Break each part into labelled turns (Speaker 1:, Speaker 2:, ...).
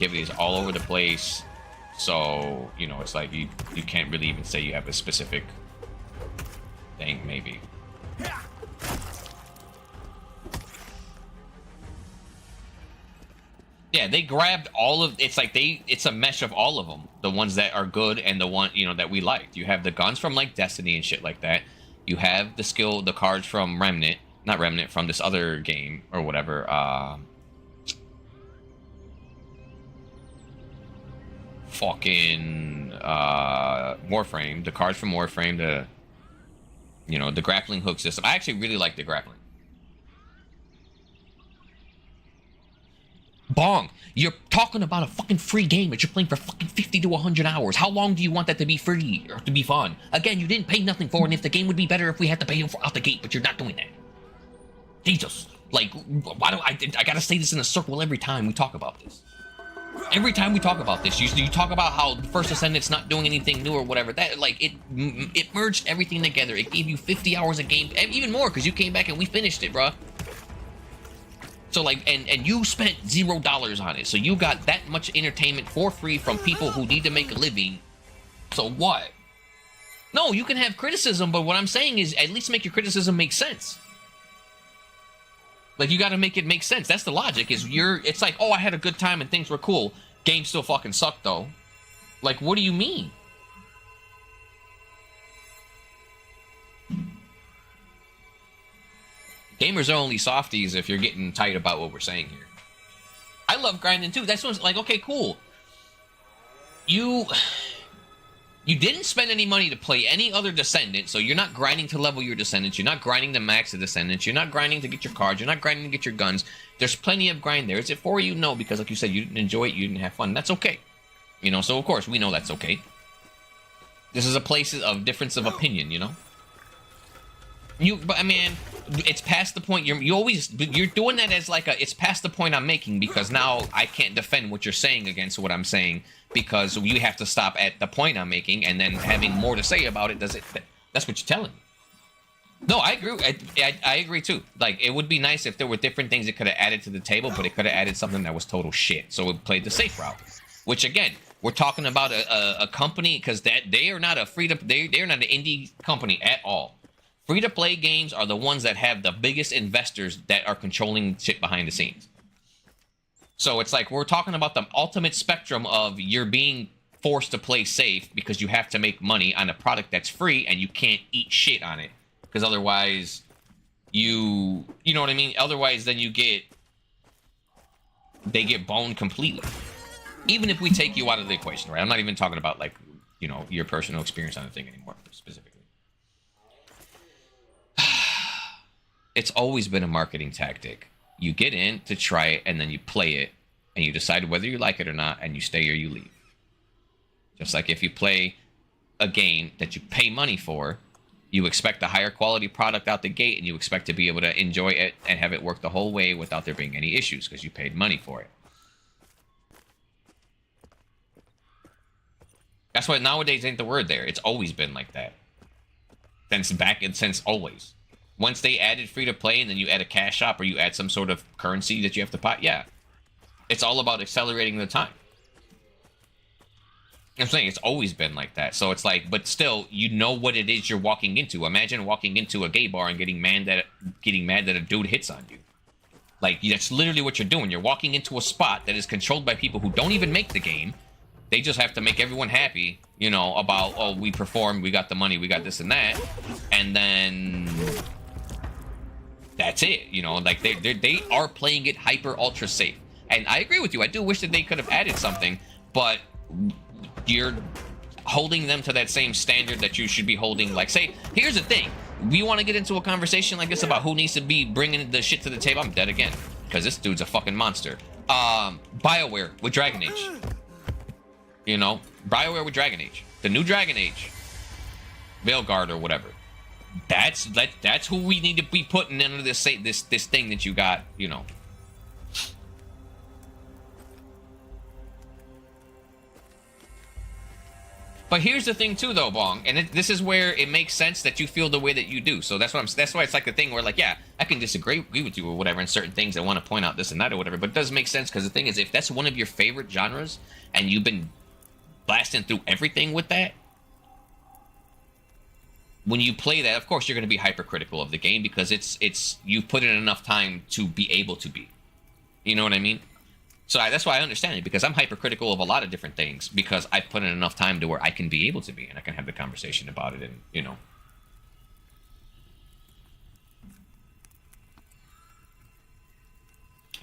Speaker 1: Activity is all over the place. So, you know, it's like you can't really even say you have a specific thing, maybe. Yeah, they grabbed all of it's like it's a mesh of all of them. The ones that are good and the one, you know, that we liked. You have the guns from like Destiny and shit like that. You have the cards from Remnant, not Remnant, from this other game or whatever. Fucking Warframe, the cards from Warframe, the grappling hook system. I actually really like the grappling. Bong, you're talking about a fucking free game that you're playing for fucking 50 to 100 hours. How long do you want that to be free or to be fun? Again, you didn't pay nothing for it, and if the game would be better if we had to pay out the gate, but you're not doing that. Jesus. Like, why do I gotta say this in a circle every time we talk about this? Every time we talk about this, you talk about how First Ascendant's not doing anything new or whatever. That, like, it merged everything together. It gave you 50 hours of game, even more, because you came back and we finished it, bruh. So, like, and you spent $0 on it. So you got that much entertainment for free from people who need to make a living. So what? No, you can have criticism, but what I'm saying is at least make your criticism make sense. Like, you got to make it make sense. That's the logic. It's like, oh, I had a good time and things were cool. Game still fucking sucked, though. Like, what do you mean? Gamers are only softies if you're getting tight about what we're saying here. I love grinding too. That's what's like, okay, cool. You didn't spend any money to play any other Descendant, so you're not grinding to level your Descendants. You're not grinding to max the Descendants. You're not grinding to get your cards. You're not grinding to get your guns. There's plenty of grind there. Is it for you? No, because like you said, you didn't enjoy it. You didn't have fun. That's okay. You know, so of course, we know that's okay. This is a place of difference of opinion, you know? But I mean, it's past the point. You're doing that as like it's past the point I'm making, because now I can't defend what you're saying against what I'm saying, because you have to stop at the point I'm making and then having more to say about it. That's what you're telling me. No, I agree. I agree too. Like, it would be nice if there were different things it could have added to the table, but it could have added something that was total shit. So it played the safe route. Which again, we're talking about a company, because they are not a they're not an indie company at all. Free-to-play games are the ones that have the biggest investors that are controlling shit behind the scenes. So it's like we're talking about the ultimate spectrum of you're being forced to play safe because you have to make money on a product that's free and you can't eat shit on it. Because otherwise, you know what I mean? Otherwise, then they get boned completely. Even if we take you out of the equation, right? I'm not even talking about, like, you know, your personal experience on the thing anymore, specifically. It's always been a marketing tactic. You get in to try it, and then you play it, and you decide whether you like it or not, and you stay or you leave. Just like if you play a game that you pay money for, you expect a higher quality product out the gate, and you expect to be able to enjoy it and have it work the whole way without there being any issues, because you paid money for it. That's why nowadays ain't the word there. It's always been like that. Since always. Once they added free-to-play and then you add a cash shop or you add some sort of currency that you have to buy, yeah. It's all about accelerating the time. I'm saying it's always been like that. So it's like, but still, you know what it is you're walking into. Imagine walking into a gay bar and getting mad that a dude hits on you. Like, that's literally what you're doing. You're walking into a spot that is controlled by people who don't even make the game. They just have to make everyone happy, you know, about, oh, we performed, we got the money, we got this and that. And then that's it, you know, like they are playing it hyper ultra safe. And I agree with you. I do wish that they could have added something, but you're holding them to that same standard that you should be holding. Like, say, here's the thing. We want to get into a conversation like this about who needs to be bringing the shit to the table. I'm dead again, because this dude's a fucking monster. BioWare with Dragon Age. You know, BioWare with Dragon Age. The new Dragon Age. Veilguard or whatever. That's who we need to be putting into this thing that you got, you know. But here's the thing too, though, Bong, and this is where it makes sense that you feel the way that you do. So that's why it's like the thing where, like, yeah, I can disagree with you or whatever in certain things. I want to point out this and that or whatever, but it does make sense because the thing is, if that's one of your favorite genres and you've been blasting through everything with that, when you play that, of course, you're going to be hypercritical of the game because it's you've put in enough time to be able to be. You know what I mean? So that's why I understand it, because I'm hypercritical of a lot of different things because I've put in enough time to where I can be able to be and I can have the conversation about it and, you know.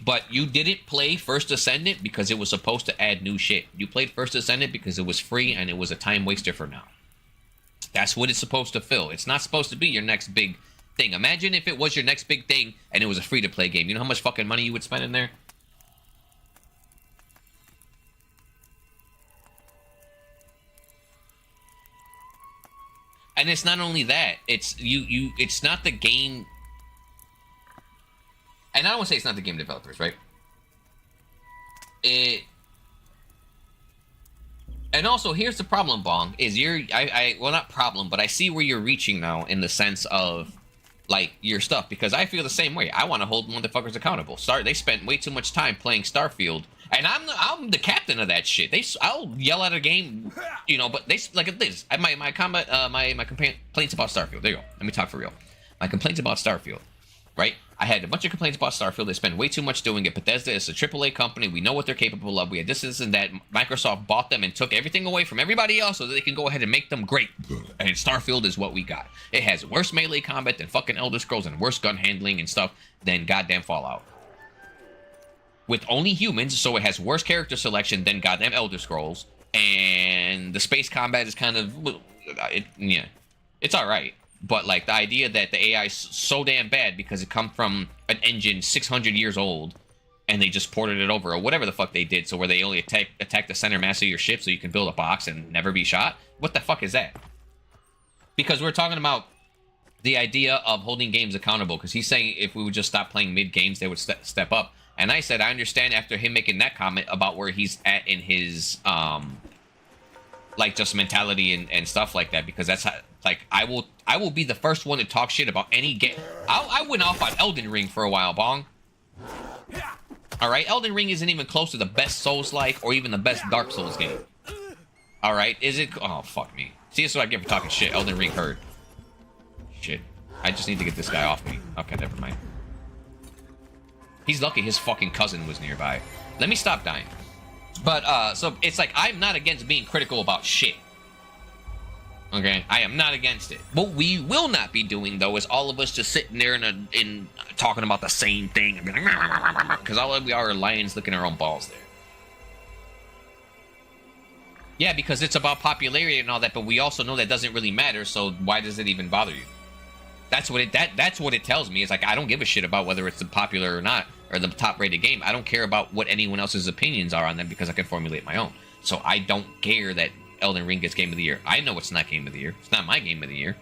Speaker 1: But you didn't play First Ascendant because it was supposed to add new shit. You played First Ascendant because it was free and it was a time waster for now. That's what it's supposed to fill. It's not supposed to be your next big thing. Imagine if it was your next big thing and it was a free-to-play game. You know how much fucking money you would spend in there? And it's not only that, it's it's not the game, and I don't want to say it's not the game developers, right? And also, here's the problem, Bong, is well, not problem, but I see where you're reaching now in the sense of, like, your stuff, because I feel the same way. I want to hold motherfuckers accountable. They spent way too much time playing Starfield, and I'm the captain of that shit. I'll yell at a game, you know, but like this. My complaints about Starfield. There you go. Let me talk for real. My complaints about Starfield, right? I had a bunch of complaints about Starfield. They spend way too much doing it. Bethesda is a AAA company. We know what they're capable of. We had this and that. Microsoft bought them and took everything away from everybody else so that they can go ahead and make them great. And Starfield is what we got. It has worse melee combat than fucking Elder Scrolls and worse gun handling and stuff than goddamn Fallout. With only humans, so it has worse character selection than goddamn Elder Scrolls. And the space combat is kind of, yeah, it's all right. But, like, the idea that the AI is so damn bad because it come from an engine 600 years old and they just ported it over or whatever the fuck they did, so where they only attack the center mass of your ship so you can build a box and never be shot? What the fuck is that? Because we're talking about the idea of holding games accountable, because he's saying if we would just stop playing mid-games, they would step up. And I said, I understand after him making that comment about where he's at in his, like, just mentality and stuff like that, because that's how, like, I will be the first one to talk shit about any game. I went off on Elden Ring for a while, Bong. Alright, Elden Ring isn't even close to the best Souls-like or even the best Dark Souls game. Alright, is it? Oh, fuck me. See, this is what I get for talking shit. Elden Ring hurt. Shit. I just need to get this guy off me. Okay, never mind. He's lucky his fucking cousin was nearby. Let me stop dying. But, so, it's like, I'm not against being critical about shit. Okay? I am not against it. What we will not be doing, though, is all of us just sitting there and talking about the same thing. And be like, because all we are lions licking our own balls there. Yeah, because it's about popularity and all that, but we also know that doesn't really matter, so why does it even bother you? That's what it tells me. It's like, I don't give a shit about whether it's popular or not, or the top-rated game. I don't care about what anyone else's opinions are on them because I can formulate my own. So I don't care that Elden Ring gets Game of the Year. I know it's not Game of the Year. It's not my Game of the Year.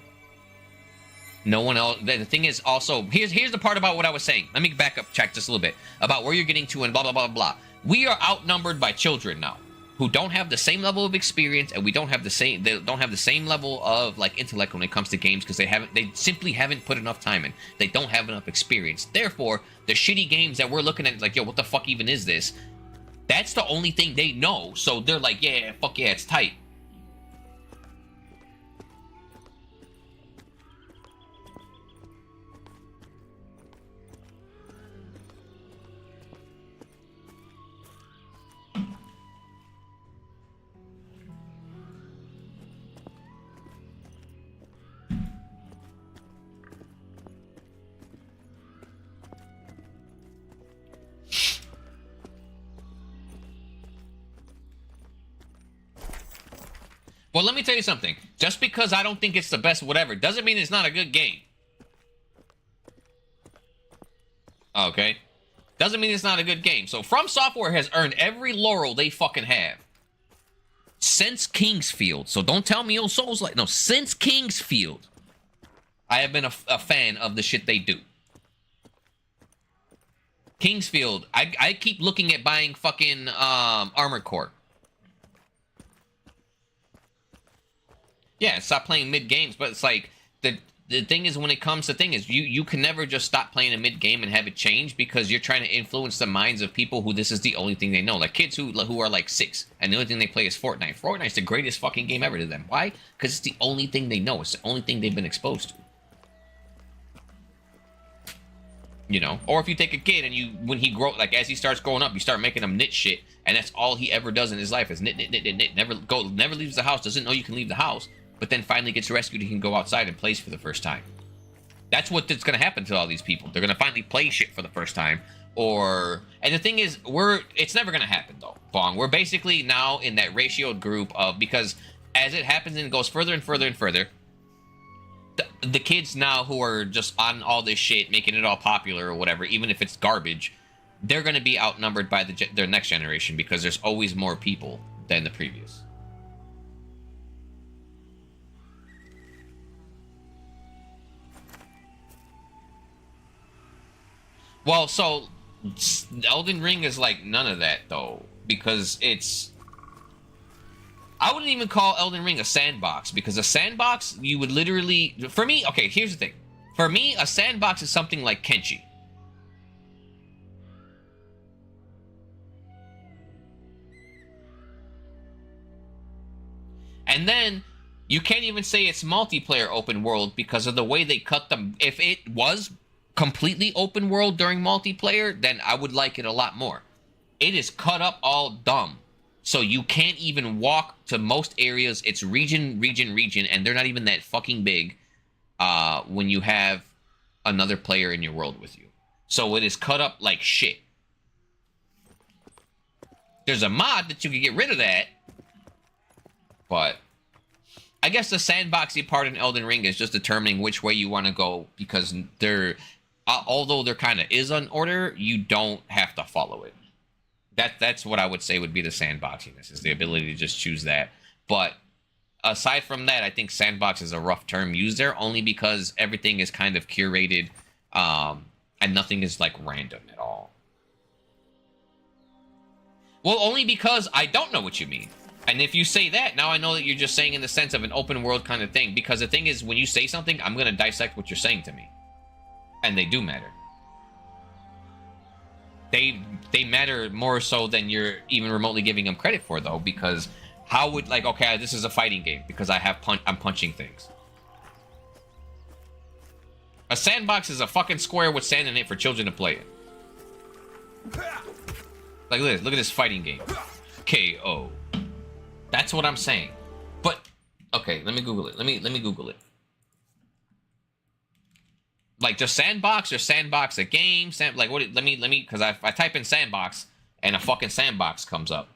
Speaker 1: No one else. The thing is also, here's the part about what I was saying. Let me back up, check just a little bit about where you're getting to and blah blah blah blah. We are outnumbered by children now, who don't have the same level of experience, and they don't have the same level of, like, intellect when it comes to games, because they simply haven't put enough time in. They don't have enough experience. Therefore, the shitty games that we're looking at, like, yo, what the fuck even is this? That's the only thing they know. So they're like, yeah, fuck yeah, it's tight. Well, let me tell you something. Just because I don't think it's the best whatever doesn't mean it's not a good game. Okay? Doesn't mean it's not a good game. So From Software has earned every laurel they fucking have. Since Kingsfield. So don't tell me old Souls like... No, since Kingsfield, I have been a fan of the shit they do. Kingsfield. I keep looking at buying fucking Armored Core. Yeah, stop playing mid games. But it's like the thing is, when it comes to thing is, you can never just stop playing a mid game and have it change, because you're trying to influence the minds of people who this is the only thing they know. Like kids who are like 6 and the only thing they play is Fortnite. Fortnite's the greatest fucking game ever to them. Why? Because it's the only thing they know. It's the only thing they've been exposed to. You know, or if you take a kid and when he as he starts growing up, you start making him knit shit, and that's all he ever does in his life is knit, knit, knit, knit, knit. Never leaves the house, doesn't know you can leave the house, but then finally gets rescued and he can go outside and plays for the first time. That's what's going to happen to all these people. They're going to finally play shit for the first time. And the thing is, it's never going to happen though, Bong. We're basically now in that ratioed group of, because as it happens and goes further and further and further, the kids now who are just on all this shit, making it all popular or whatever, even if it's garbage, they're going to be outnumbered by their next generation, because there's always more people than the previous. Well, so Elden Ring is like none of that though, because I wouldn't even call Elden Ring a sandbox, because a sandbox, you would literally... For me, okay, here's the thing. For me, a sandbox is something like Kenshi. And then, you can't even say it's multiplayer open world because of the way they cut them. If it was completely open world during multiplayer, then I would like it a lot more. It is cut up all dumb. So you can't even walk to most areas. It's region, and they're not even that fucking big when you have another player in your world with you. So it is cut up like shit. There's a mod that you can get rid of that, but I guess the sandboxy part in Elden Ring is just determining which way you want to go, because although there kind of is an order, you don't have to follow it. That's what I would say would be the sandboxiness, is the ability to just choose that. But aside from that, I think sandbox is a rough term used there, only because everything is kind of curated, and nothing is like random at all. Well, only because I don't know what you mean. And if you say that, now I know that you're just saying in the sense of an open world kind of thing. Because the thing is, when you say something, I'm going to dissect what you're saying to me. And they do matter. They matter more so than you're even remotely giving them credit for, though. Because how would, like, okay, this is a fighting game because I'm punching things. A sandbox is a fucking square with sand in it for children to play it. Like this, look at this fighting game. KO. That's what I'm saying. But okay, let me Google it. Let me Google it. Like just sandbox or sandbox a game? Like what? Let me because I type in sandbox and a fucking sandbox comes up.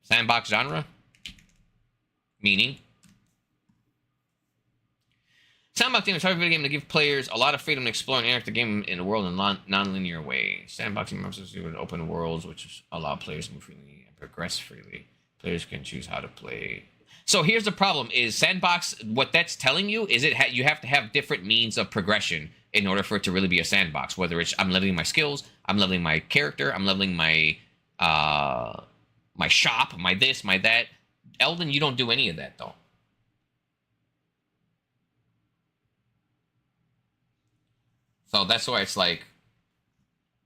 Speaker 1: Sandbox genre? Meaning? Sandbox game is a type of video game to give players a lot of freedom to explore and interact the game in a world in a non-linear way. Sandboxing members do in open worlds, which allow players to move freely and progress freely. Players can choose how to play. So here's the problem: is sandbox? What that's telling you is you have to have different means of progression in order for it to really be a sandbox. Whether it's I'm leveling my skills, I'm leveling my character, I'm leveling my my shop, my this, my that. Elden, you don't do any of that though. So that's why it's like,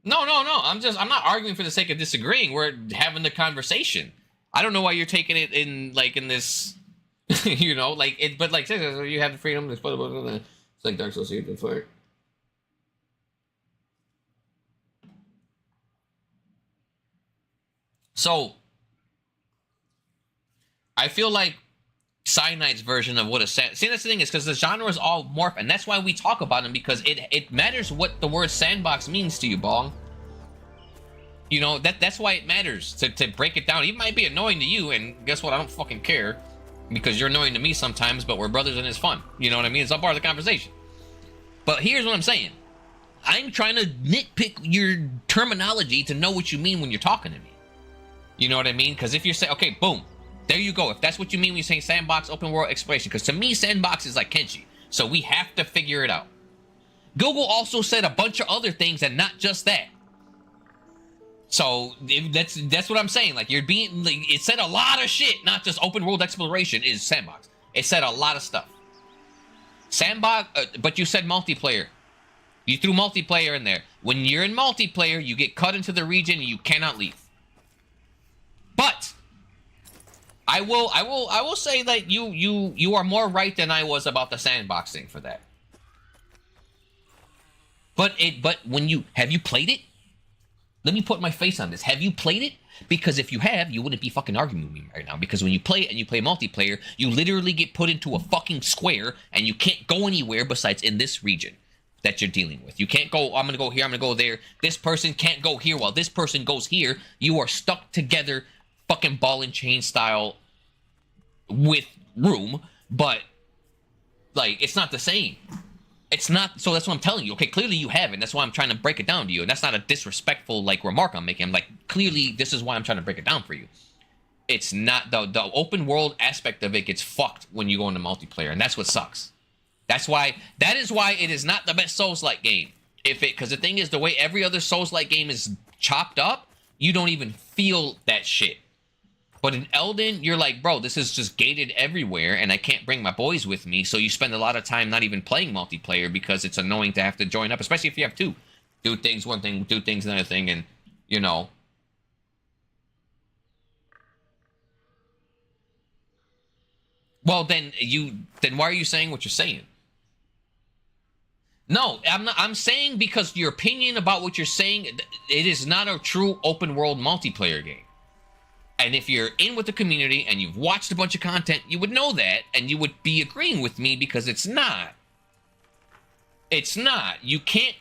Speaker 1: no. I'm not arguing for the sake of disagreeing. We're having the conversation. I don't know why you're taking it in this, you know, like it. But like, you have the freedom. It's like Dark Souls. You for it. So I feel like Cyanide's version of what a see, that's the thing, is because the genre is all morph, and that's why we talk about them, because it matters what the word sandbox means to you, Bong. You know, that's why it matters to break it down. It might be annoying to you, and guess what? I don't fucking care, because you're annoying to me sometimes, but we're brothers and it's fun. You know what I mean? It's all part of the conversation. But here's what I'm saying. I'm trying to nitpick your terminology to know what you mean when you're talking to me. You know what I mean? Because if you say, okay, boom, there you go. If that's what you mean when you say sandbox, open world exploration, because to me, sandbox is like Kenshi. So we have to figure it out. Google also said a bunch of other things and not just that. So that's what I'm saying. Like you're being, like, it said a lot of shit, not just open world exploration is sandbox. It said a lot of stuff. Sandbox, but you said multiplayer. You threw multiplayer in there. When you're in multiplayer, you get cut into the region and you cannot leave. But I will say that you are more right than I was about the sandbox thing for that. But when you have you played it? Let me put my face on this. Have you played it? Because if you have, you wouldn't be fucking arguing with me right now. Because when you play it and you play multiplayer, you literally get put into a fucking square and you can't go anywhere besides in this region that you're dealing with. You can't go, I'm going to go here, I'm going to go there. This person can't go here while this person goes here. You are stuck together fucking ball and chain style with room, but like it's not the same. It's not, so that's what I'm telling you. Okay, clearly you haven't. That's why I'm trying to break it down to you. And that's not a disrespectful like remark I'm making. I'm like, clearly this is why I'm trying to break it down for you. It's not, the open world aspect of it gets fucked when you go into multiplayer, and that's what sucks. That is why it is not the best Souls-like game. Because the thing is, the way every other Souls-like game is chopped up, you don't even feel that shit. But in Elden, you're like, bro, this is just gated everywhere, and I can't bring my boys with me, so you spend a lot of time not even playing multiplayer because it's annoying to have to join up, especially if you have two. Do things one thing, do things another thing, and, you know. Well, then why are you saying what you're saying? No, I'm not. I'm saying because your opinion about what you're saying, it is not a true open world multiplayer game. And if you're in with the community and you've watched a bunch of content, you would know that, and you would be agreeing with me because it's not. It's not. You can't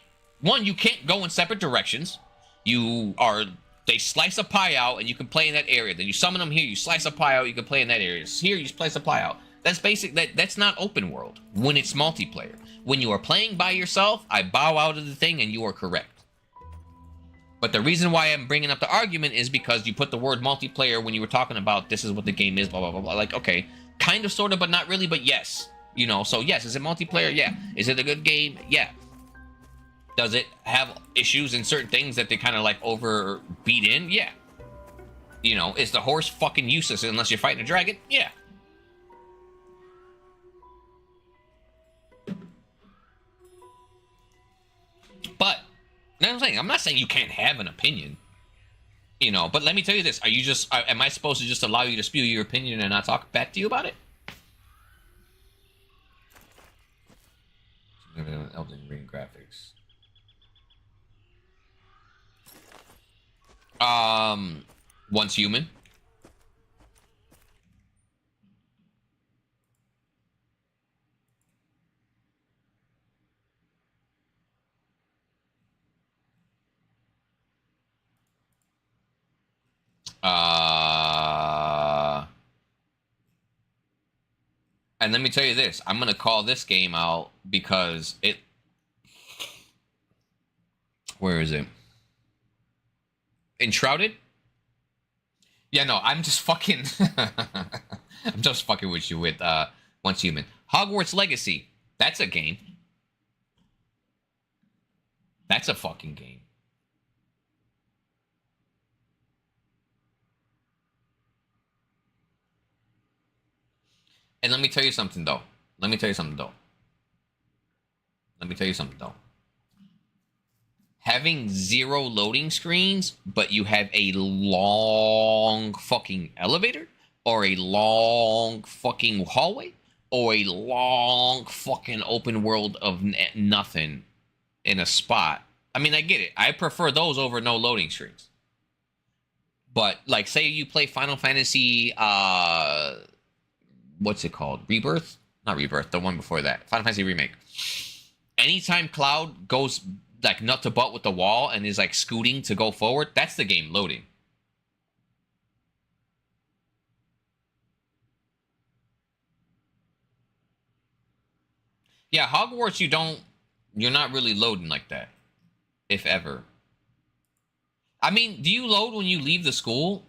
Speaker 1: go in separate directions. They slice a pie out and you can play in that area. Then you summon them here, you slice a pie out, you can play in that area. Here, you slice a pie out. That's basic. That's not open world when it's multiplayer. When you are playing by yourself, I bow out of the thing and you are correct. But the reason why I'm bringing up the argument is because you put the word multiplayer when you were talking about this is what the game is, blah, blah, blah, blah. Like, okay, kind of, sort of, but not really, but yes. You know, so yes, is it multiplayer? Yeah. Is it a good game? Yeah. Does it have issues and certain things that they kind of like over beat in? Yeah. You know, is the horse fucking useless unless you're fighting a dragon? Yeah. But you know what I'm saying? I'm not saying you can't have an opinion, you know, but let me tell you this. Am I supposed to just allow you to spew your opinion and not talk back to you about it? Elden Ring graphics. Once human. And let me tell you this, I'm going to call this game out because where is it? Enshrouded? Yeah, no, I'm just fucking, I'm just fucking with you with, Once Human. Hogwarts Legacy, that's a game. That's a fucking game. And let me tell you something, though. Having 0 loading screens, but you have a long fucking elevator, or a long fucking hallway, or a long fucking open world of nothing in a spot. I mean, I get it. I prefer those over no loading screens. But, like, say you play Final Fantasy, what's it called? Rebirth? Not Rebirth, the one before that. Final Fantasy Remake. Anytime Cloud goes like nut to butt with the wall and is like scooting to go forward, that's the game loading. Yeah, Hogwarts you're not really loading like that. If ever. I mean, do you load when you leave the school?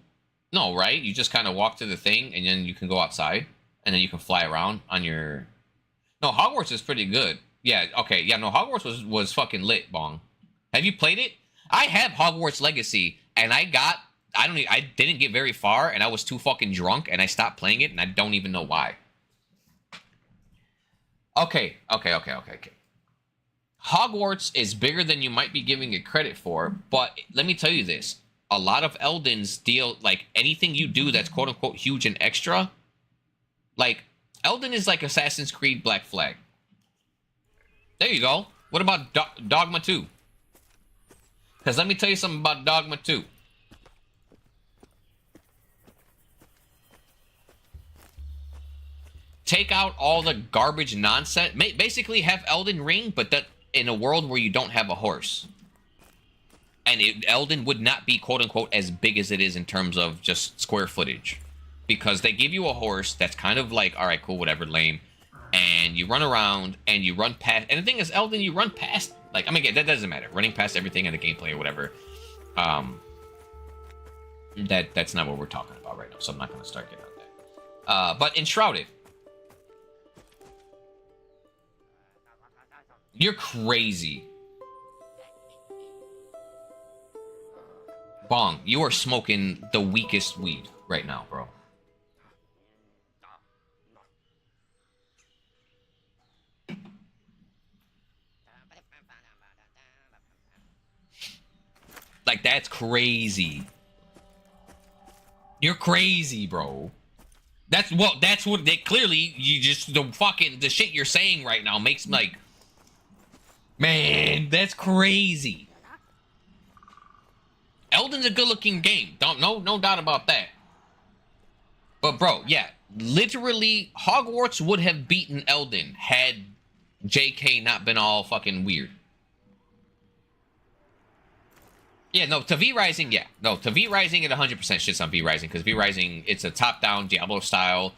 Speaker 1: No, right? You just kind of walk to the thing and then you can go outside. And then you can fly around on your... No, Hogwarts is pretty good. Yeah, okay. Yeah, no, Hogwarts was fucking lit, Bong. Have you played it? I have Hogwarts Legacy, and I didn't get very far, and I was too fucking drunk, and I stopped playing it, and I don't even know why. Okay. Hogwarts is bigger than you might be giving it credit for, but let me tell you this. A lot of Eldens deal, like, anything you do that's quote-unquote huge and extra, like, Elden is like Assassin's Creed Black Flag. There you go. What about Dogma 2? Because let me tell you something about Dogma 2. Take out all the garbage nonsense. Basically have Elden Ring, but that in a world where you don't have a horse. And Elden would not be quote-unquote as big as it is in terms of just square footage. Because they give you a horse that's kind of like, alright, cool, whatever, lame. And you run around, and you run past... And the thing is, Elden, you run past... Like, I mean, again, that doesn't matter. Running past everything in the gameplay or whatever. That's not what we're talking about right now, so I'm not going to start getting on that. But Enshrouded. You're crazy. Bong, you are smoking the weakest weed right now, bro. Like, that's crazy. You're crazy, bro. That's what they clearly, you just, the shit you're saying right now makes, like, man, that's crazy. Elden's a good-looking game. No doubt about that. But, bro, yeah, literally, Hogwarts would have beaten Elden had JK not been all fucking weird. Yeah, no, to V Rising, yeah. No, to V Rising, it 100% shits on V Rising, because V Rising, it's a top-down Diablo style.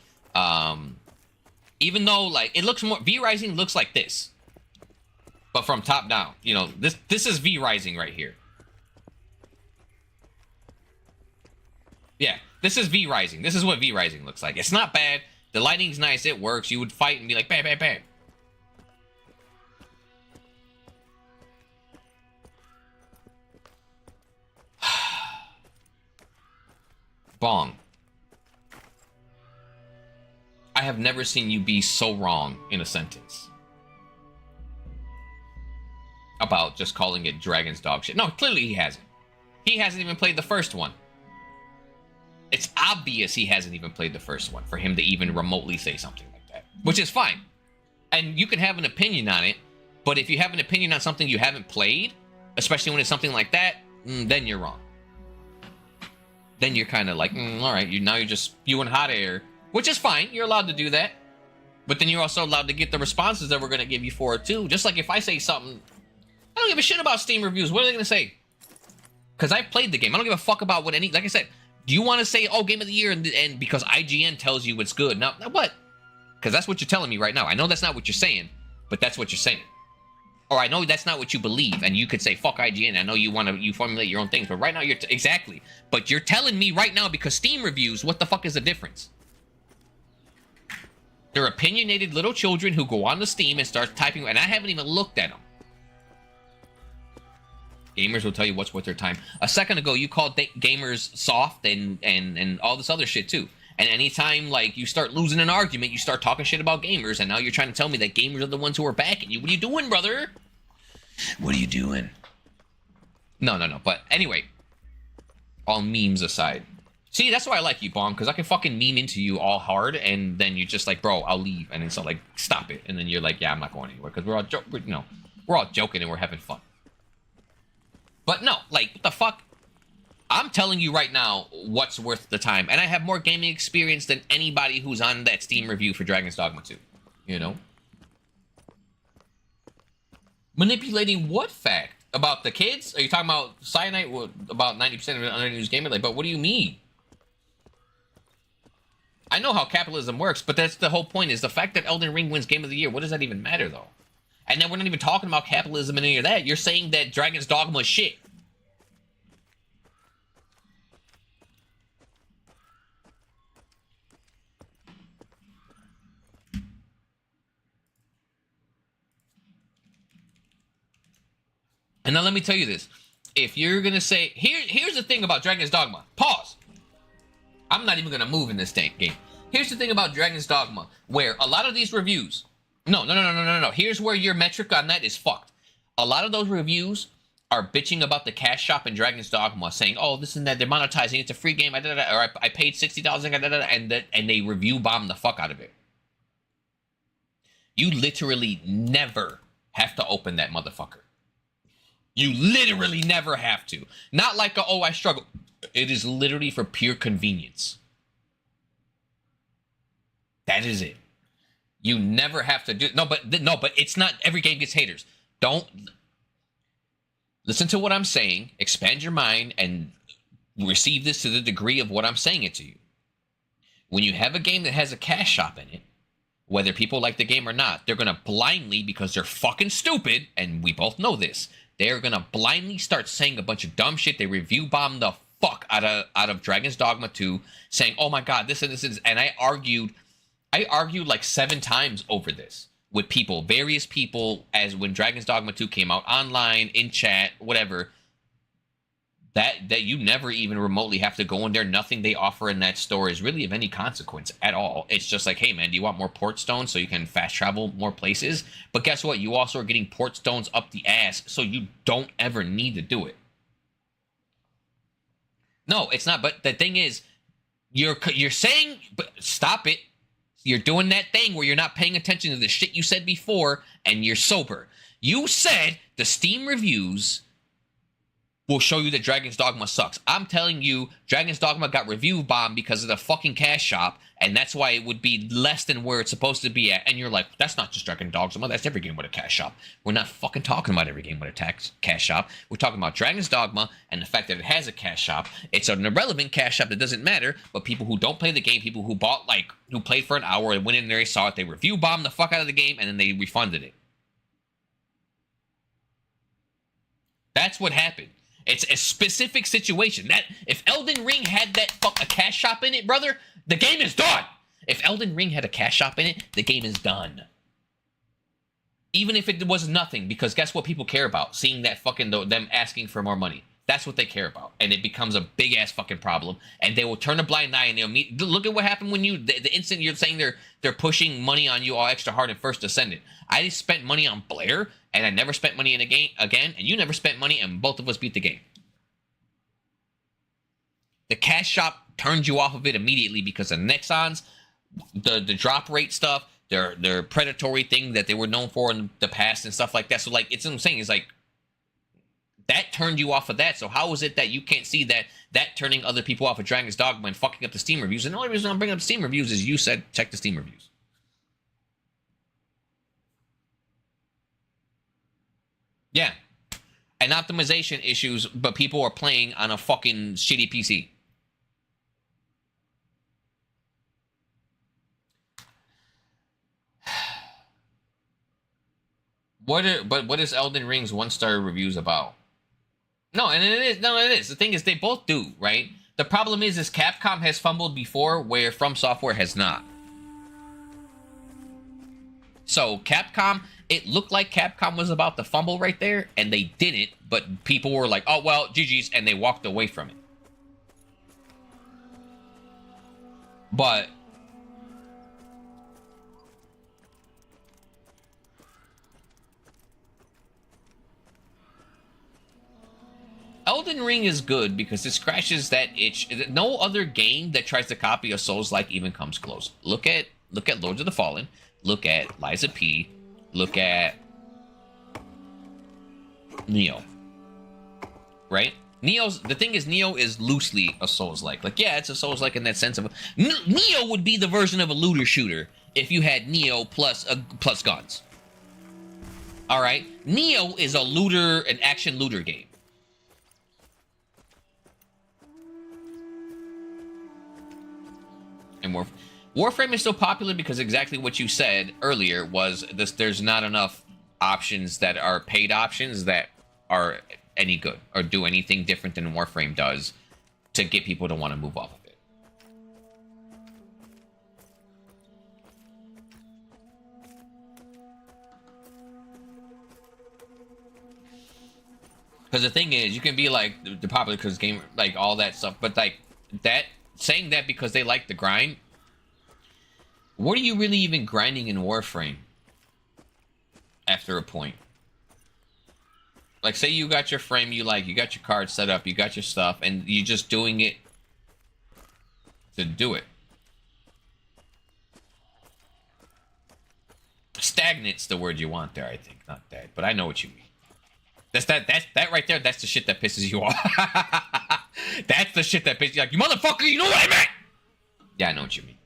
Speaker 1: Even though, like, it looks more... V Rising looks like this. But from top down. You know, this is V Rising right here. Yeah, this is V Rising. This is what V Rising looks like. It's not bad. The lighting's nice. It works. You would fight and be like, bam, bam, bam. Bong. I have never seen you be so wrong in a sentence. About just calling it Dragon's dog shit. No, clearly he hasn't. He hasn't even played the first one. It's obvious he hasn't even played the first one for him to even remotely say something like that. Which is fine. And you can have an opinion on it, but if you have an opinion on something you haven't played, especially when it's something like that, then you're wrong. Then you're kind of like, all right, now you're just spewing hot air, which is fine. You're allowed to do that. But then you're also allowed to get the responses that we're going to give you for it, too. Just like if I say something, I don't give a shit about Steam reviews. What are they going to say? Because I've played the game. I don't give a fuck about what any... Like I said, do you want to say, oh, Game of the Year, and because IGN tells you it's good? Now what? Because that's what you're telling me right now. I know that's not what you're saying, but that's what you're saying. Or I know that's not what you believe, and you could say, fuck IGN. I know you formulate your own things, but right now you're... Exactly. But you're telling me right now, because Steam reviews, what the fuck is the difference? They're opinionated little children who go on to Steam and start typing, and I haven't even looked at them. Gamers will tell you what's worth their time. A second ago, you called gamers soft and all this other shit, too. And anytime, like, you start losing an argument, you start talking shit about gamers, and now you're trying to tell me that gamers are the ones who are backing you. What are you doing, brother? What are you doing? No. But anyway, all memes aside. See, that's why I like you, Bong, because I can fucking meme into you all hard, and then you're just like, bro, I'll leave. And it's like, stop it. And then you're like, yeah, I'm not going anywhere, because we're all joking and we're having fun. But no, like, what the fuck? I'm telling you right now what's worth the time. And I have more gaming experience than anybody who's on that Steam review for Dragon's Dogma 2. You know? Manipulating what fact? About the kids? Are you talking about cyanide? Well, about 90% of it underused gamer? Like, but what do you mean? I know how capitalism works, but that's the whole point, is the fact that Elden Ring wins Game of the Year. What does that even matter, though? And then we're not even talking about capitalism and any of that. You're saying that Dragon's Dogma is shit. And now let me tell you this. If you're going to say... Here's the thing about Dragon's Dogma. Pause. I'm not even gonna move in this game. Here's the thing about Dragon's Dogma, where a lot of these reviews... No. Here's where your metric on that is fucked. A lot of those reviews are bitching about the cash shop in Dragon's Dogma, saying, "Oh, this and that, they're monetizing. It's a free game." Or I paid $60, and they review bomb the fuck out of it. You literally never have to open that motherfucker. You literally never have to. Not like I struggle. It is literally for pure convenience. That is it. You never have to do... No, but it's not every game gets haters. Don't... Listen to what I'm saying, expand your mind, and receive this to the degree of what I'm saying it to you. When you have a game that has a cash shop in it, whether people like the game or not, they're going to blindly, because they're fucking stupid, and we both know this, they're going to blindly start saying a bunch of dumb shit. They review bomb the fuck out of Dragon's Dogma 2, saying, "Oh my god, this and this and I argued like 7 times over this with people, various people, as when Dragon's Dogma 2 came out, online, in chat, whatever, that you never even remotely have to go in there. Nothing they offer in that store is really of any consequence at all. It's just like, hey man, do you want more port stones so you can fast travel more places? But guess what? You also are getting port stones up the ass, so you don't ever need to do it. No, it's not. But the thing is, you're saying, but stop it. You're doing that thing where you're not paying attention to the shit you said before, and you're sober. You said the Steam reviews will show you that Dragon's Dogma sucks. I'm telling you, Dragon's Dogma got review bombed because of the fucking cash shop, and that's why it would be less than where it's supposed to be at. And you're like, that's not just Dragon's Dogma, that's every game with a cash shop. We're not fucking talking about every game with a cash shop. We're talking about Dragon's Dogma and the fact that it has a cash shop. It's an irrelevant cash shop that doesn't matter, but people who don't play the game, people who who played for an hour and went in there, they saw it, they review bombed the fuck out of the game, and then they refunded it. That's what happened. It's a specific situation. That if Elden Ring had a cash shop in it, brother, the game is done. If Elden Ring had a cash shop in it, the game is done. Even if it was nothing, because guess what people care about? Seeing that fucking them asking for more money. That's what they care about, and it becomes a big ass fucking problem. And they will turn a blind eye, and they'll look at what happened when the instant you're saying they're pushing money on you all extra hard in First Ascendant. I just spent money on Blair, and I never spent money in a game again, and you never spent money, and both of us beat the game. The cash shop turns you off of it immediately because of Nexons, the drop rate stuff, their predatory thing that they were known for in the past and stuff like that. So like, it's what I'm saying is like, that turned you off of that. So how is it that you can't see that turning other people off of Dragon's Dogma and fucking up the Steam reviews? And the only reason I'm bringing up Steam reviews is you said check the Steam reviews. Yeah. And optimization issues, but people are playing on a fucking shitty PC. What is Elden Ring's 1-star reviews about? No, and it is. The thing is, they both do, right? The problem is Capcom has fumbled before where From Software has not. So Capcom, it looked like Capcom was about to fumble right there, and they didn't, but people were like, oh, well, GG's, and they walked away from it. But Elden Ring is good because it scratches that itch. No other game that tries to copy a Souls-like even comes close. Look at Lords of the Fallen. Look at Liza P. Look at Neo. Right? The thing is, Neo is loosely a Souls-like. Like, yeah, it's a Souls-like in that sense of... Neo would be the version of a looter shooter if you had Neo plus guns. Alright? Neo is an action looter game. And Warframe is still popular because exactly what you said earlier was this: there's not enough options that are paid options that are any good or do anything different than Warframe does to get people to want to move off of it. Because the thing is, you can be like the popular because game, like all that stuff, but like that saying that because they like the grind. What are you really even grinding in Warframe? After a point, like say you got your frame you like, you got your card set up, you got your stuff, and you're just doing it to do it. Stagnant's the word you want there, I think, not that, but I know what you mean. That's that right there. That's the shit that pisses you off. That's the shit that pisses you like, you motherfucker. You know what I meant? Yeah, I know what you mean.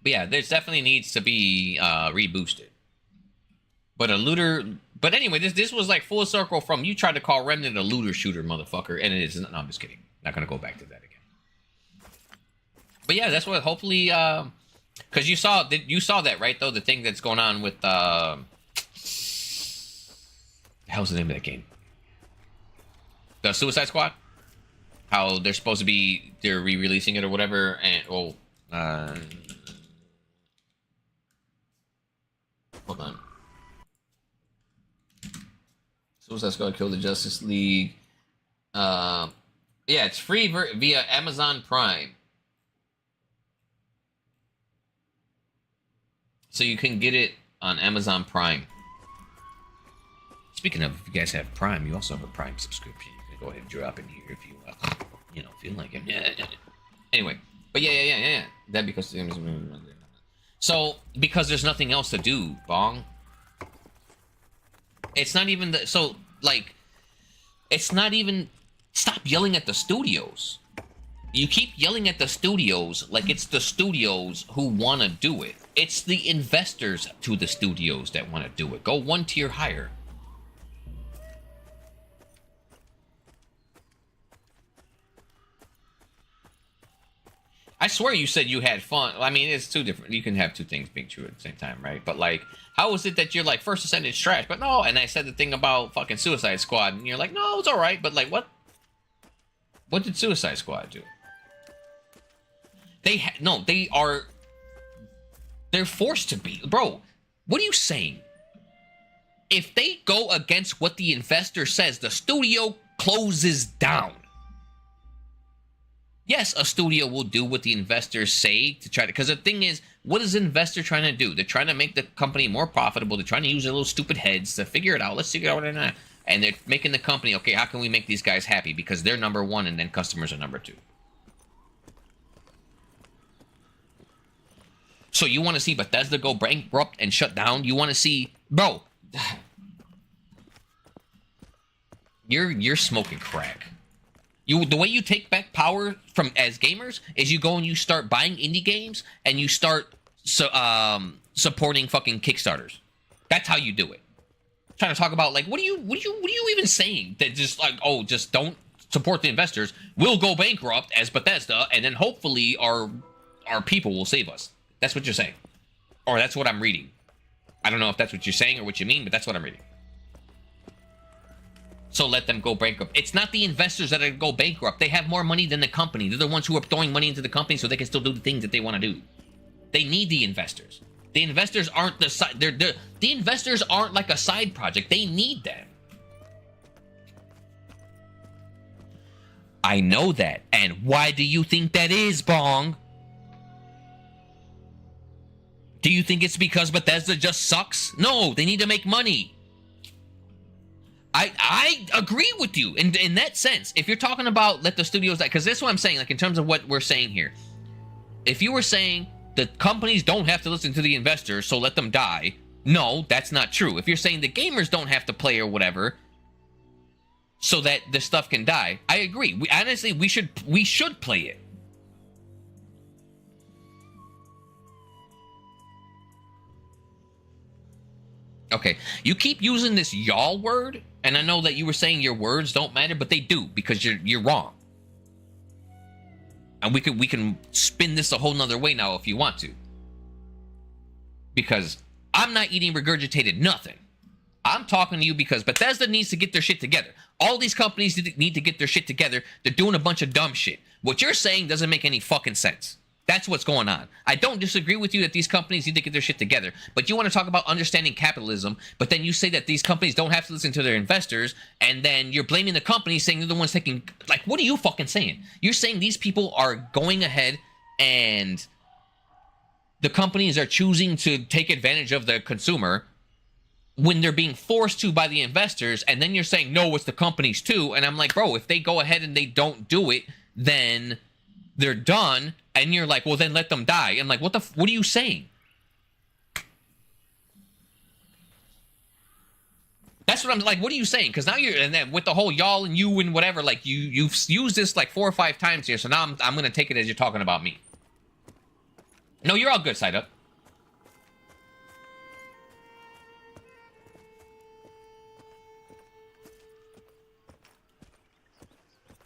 Speaker 1: But yeah, there's definitely needs to be reboosted. But a looter. But anyway, this was like full circle from you tried to call Remnant a looter shooter, motherfucker, and it isn't. No, I'm just kidding. Not gonna go back to that again. But yeah, that's what hopefully. Because you saw that, right? Though the thing that's going on with the hell's the name of that game? The Suicide Squad. How they're supposed to be, they're re-releasing it or whatever, and hold on. Suicide Squad killed the Justice League. Yeah, it's free via Amazon Prime. So you can get it on Amazon Prime. Speaking of, if you guys have Prime, you also have a Prime subscription. You can go ahead and drop in here if you, feel like it. Yeah. Anyway, but yeah. That because so because there's nothing else to do, Bong. It's not even the it's not even. Stop yelling at the studios. You keep yelling at the studios like it's the studios who want to do it. It's the investors to the studios that want to do it. Go one tier higher. I swear you said you had fun. I mean, it's two different. You can have two things being true at the same time, right? But like, how is it that you're like, First Ascent is trash? But no, and I said the thing about fucking Suicide Squad, and you're like, no, it's all right. But like, what? What did Suicide Squad do? They're forced to be. Bro, what are you saying? If they go against what the investor says, the studio closes down. Yes, a studio will do what the investors say to try to... Because the thing is, what is an investor trying to do? They're trying to make the company more profitable. They're trying to use their little stupid heads to figure it out. Let's figure out what they're not. And they're making the company, okay, how can we make these guys happy? Because they're number one and then customers are number two. So you want to see Bethesda go bankrupt and shut down? You want to see... Bro. You're smoking crack. The way you take back power from as gamers is you go and you start buying indie games and you start supporting fucking Kickstarters. That's how you do it. Trying to talk about like what are you even saying? That just like, oh, just don't support the investors. We'll go bankrupt as Bethesda, and then hopefully our people will save us. That's what you're saying. Or that's what I'm reading. I don't know if that's what you're saying or what you mean, but that's what I'm reading. So let them go bankrupt. It's not the investors that are going to go bankrupt. They have more money than the company. They're the ones who are throwing money into the company so they can still do the things that they want to do. They need the investors. The investors aren't the side. The investors aren't like a side project. They need them. I know that. And why do you think that is, Bong? Do you think it's because Bethesda just sucks? No, they need to make money. I agree with you in that sense. If you're talking about let the studios die, because that's what I'm saying, like in terms of what we're saying here. If you were saying the companies don't have to listen to the investors, so let them die. No, that's not true. If you're saying the gamers don't have to play or whatever, so that the stuff can die, I agree. Honestly, we should play it. Okay, you keep using this y'all word, and I know that you were saying your words don't matter, but they do, because you're wrong. And we can spin this a whole nother way now if you want to. Because I'm not eating regurgitated nothing. I'm talking to you because Bethesda needs to get their shit together. All these companies need to get their shit together. They're doing a bunch of dumb shit. What you're saying doesn't make any fucking sense. That's what's going on. I don't disagree with you that these companies need to get their shit together, but you want to talk about understanding capitalism, but then you say that these companies don't have to listen to their investors, and then you're blaming the companies, saying they're the ones taking, like, what are you fucking saying? You're saying these people are going ahead and the companies are choosing to take advantage of the consumer when they're being forced to by the investors, and then you're saying, no, it's the companies too, and I'm like, bro, if they go ahead and they don't do it, then they're done. And you're like, well, then let them die. And like, what are you saying? That's what I'm like. What are you saying? Because now and then with the whole y'all and you and whatever, like you've used this like 4 or 5 times here. So now I'm gonna take it as you're talking about me. No, you're all good, side up.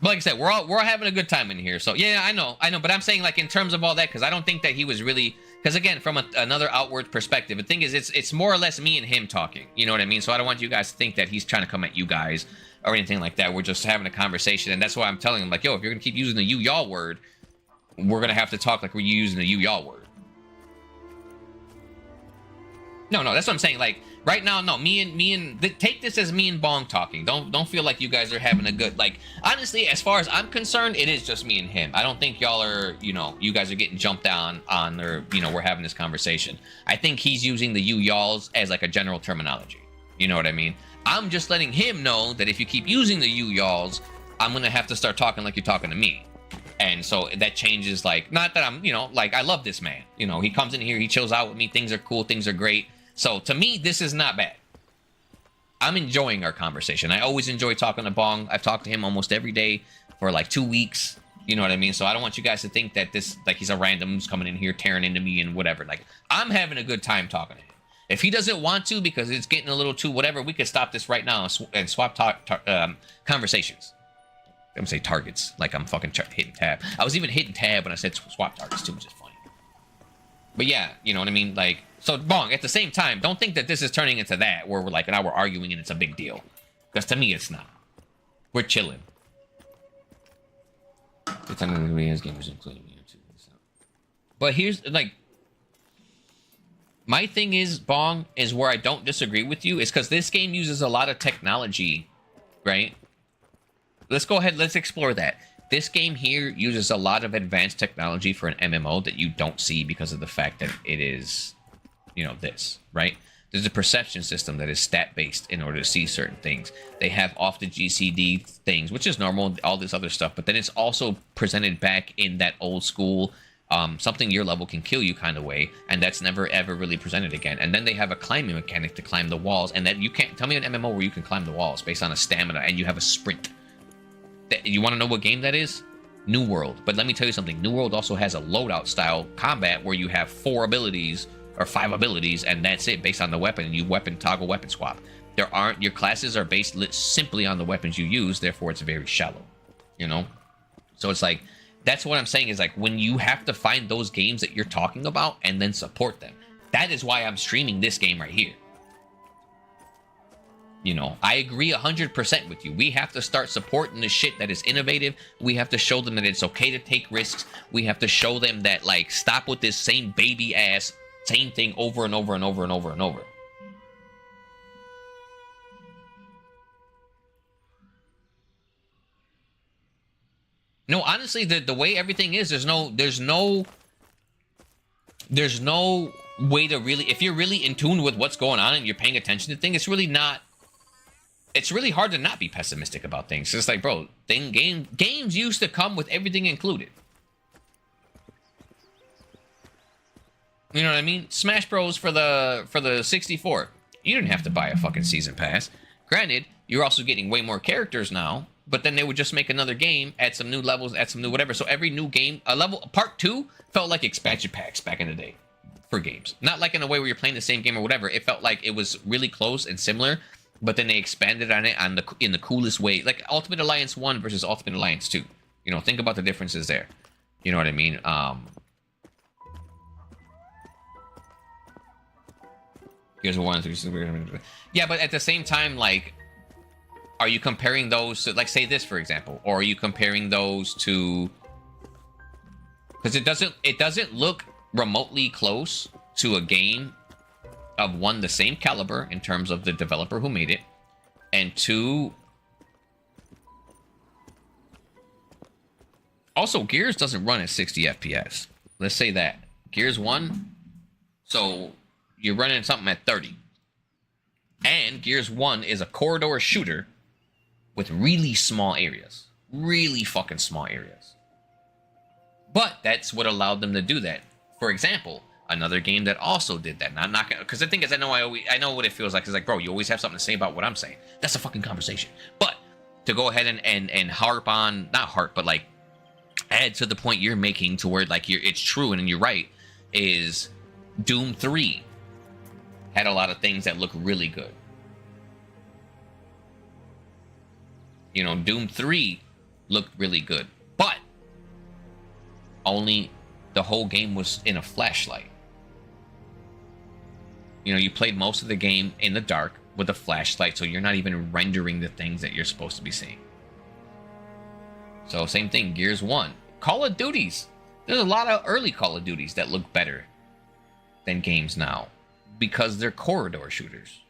Speaker 1: But like I said, we're all having a good time in here. So yeah, I know. But I'm saying like in terms of all that, because I don't think that he was really, because again, from another outward perspective, the thing is, it's more or less me and him talking. You know what I mean? So I don't want you guys to think that he's trying to come at you guys or anything like that. We're just having a conversation, and that's why I'm telling him like, yo, if you're gonna keep using the you y'all word, we're gonna have to talk like we're using the you y'all word. No, that's what I'm saying. Like right now, no, take this as me and Bong talking. Don't feel like you guys are having a good, like, honestly, as far as I'm concerned, it is just me and him. I don't think y'all are, you guys are getting jumped on or, we're having this conversation. I think he's using the you y'alls as like a general terminology. You know what I mean? I'm just letting him know that if you keep using the you y'alls, I'm gonna have to start talking like you're talking to me. And so that changes, like, not that I'm, like, I love this man. He comes in here, he chills out with me, things are cool, things are great. So to me, this is not bad. I'm enjoying our conversation. I always enjoy talking to Bong. I've talked to him almost every day for like 2 weeks. You know what I mean? So I don't want you guys to think that this, like, he's a random who's coming in here tearing into me and whatever. Like, I'm having a good time talking to him. If he doesn't want to because it's getting a little too whatever, we could stop this right now and swap conversations. I'm gonna say targets, like I'm fucking hitting tab. I was even hitting tab when I said swap targets too, which is funny. But yeah, you know what I mean? Like, so Bong, at the same time, don't think that this is turning into that, where we're like, now we're arguing and it's a big deal. Because to me, it's not. We're chilling. But here's, like, my thing is, Bong, is where I don't disagree with you, is because this game uses a lot of technology, right? Let's go ahead, let's explore that. This game here uses a lot of advanced technology for an MMO that you don't see because of the fact that it is, this, right? There's a perception system that is stat-based in order to see certain things. They have off the GCD things, which is normal, all this other stuff, but then it's also presented back in that old school, something your level can kill you kind of way, and that's never ever really presented again. And then they have a climbing mechanic to climb the walls, and that you can't, tell me an MMO where you can climb the walls based on a stamina, and you have a sprint. You want to know what game that is? New World. But let me tell you something. New World also has a loadout style combat where you have 4 abilities or 5 abilities, and that's it based on the weapon. And you toggle weapon swap. Your classes are based simply on the weapons you use. Therefore, it's very shallow. So it's like, that's what I'm saying is like when you have to find those games that you're talking about and then support them. That is why I'm streaming this game right here. I agree 100% with you. We have to start supporting the shit that is innovative. We have to show them that it's okay to take risks. We have to show them that, like, stop with this same baby ass, same thing over and over and over and over and over. No, honestly, the way everything is, there's no way to really, if you're really in tune with what's going on and you're paying attention to things, it's really hard to not be pessimistic about things. It's like, bro, games used to come with everything included. You know what I mean? Smash Bros for the 64. You didn't have to buy a fucking season pass. Granted, you're also getting way more characters now, but then they would just make another game, add some new levels, add some new whatever. So every new game, part 2 felt like expansion packs back in the day for games. Not like in a way where you're playing the same game or whatever. It felt like it was really close and similar, but then they expanded on it in the coolest way. Like Ultimate Alliance 1 versus Ultimate Alliance 2. Think about the differences there. You know what I mean? Here's one. Yeah, but at the same time, like, are you comparing those to, like, say this, for example, or are you comparing those to because it doesn't look remotely close to a game of one, the same caliber in terms of the developer who made it, and two, also Gears doesn't run at 60 FPS. Let's say that Gears 1, so you're running something at 30, and Gears 1 is a corridor shooter with really small areas, really fucking small areas. But that's what allowed them to do that. For example, another game that also did that. And I'm not gonna, because the thing is, I know what it feels like. It's like, bro, you always have something to say about what I'm saying. That's a fucking conversation. But to go ahead and harp on, not harp, but like add to the point you're making to where like it's true and you're right, is Doom 3 had a lot of things that look really good. You know, Doom 3 looked really good, but only the whole game was in a flashlight. You know, you played most of the game in the dark with a flashlight, so you're not even rendering the things that you're supposed to be seeing. So same thing, Gears 1. Call of Duties. There's a lot of early Call of Duties that look better than games now because they're corridor shooters.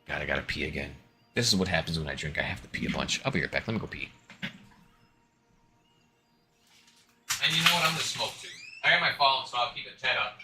Speaker 1: God, I gotta pee again. This is what happens when I drink. I have to pee a bunch. I'll be right back. Let me go pee. And you know what? I'm gonna smoke too. I got my phone, so I'll keep it tied up.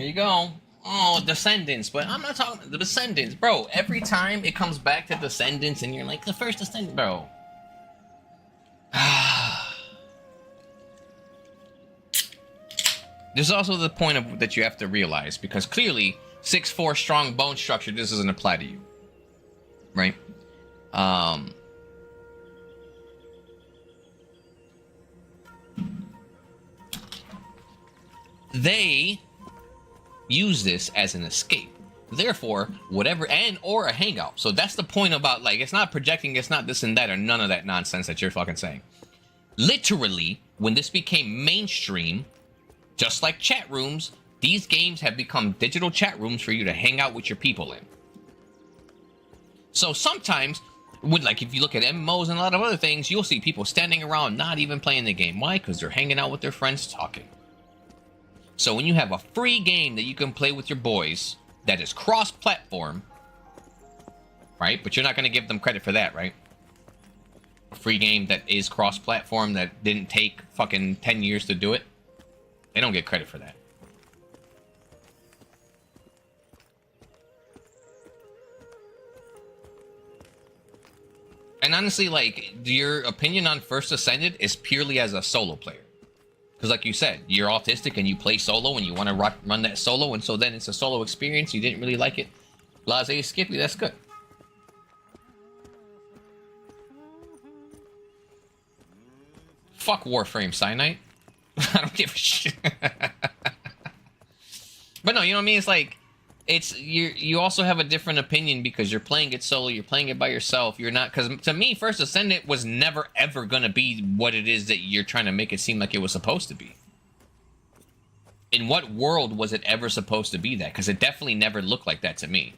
Speaker 1: you go. Oh, Descendants, but I'm not talking about the Descendants, bro. Every time it comes back to Descendants, and you're like, the first Descendant, bro. There's also the point of that you have to realize, because clearly 6'4" strong bone structure, this doesn't apply to you, right? They use this as an escape. Therefore, whatever, and or a hangout. So that's the point about, like, it's not projecting, it's not this and that, or none of that nonsense that you're fucking saying. Literally, when this became mainstream, just like chat rooms, these games have become digital chat rooms for you to hang out with your people in. So sometimes, like if you look at MMOs and a lot of other things, you'll see people standing around not even playing the game. Why? Because they're hanging out with their friends talking. So when you have a free game that you can play with your boys that is cross-platform, right? But you're not going to give them credit for that, right? A free game that is cross-platform that didn't take fucking 10 years to do it. They don't get credit for that. And honestly, like, your opinion on First Ascended is purely as a solo player. Because like you said, you're autistic and you play solo and you want to run that solo, and so then it's a solo experience. You didn't really like it. Blase Skippy, that's good. Fuck Warframe Cyanide. I don't give a shit. But no, you know what I mean? It's like, it's you also have a different opinion because you're playing it solo, you're playing it by yourself. You're not, because to me, First Ascendant was never ever gonna be what it is that you're trying to make it seem like it was supposed to be. In what world was it ever supposed to be that? Because it definitely never looked like that to me.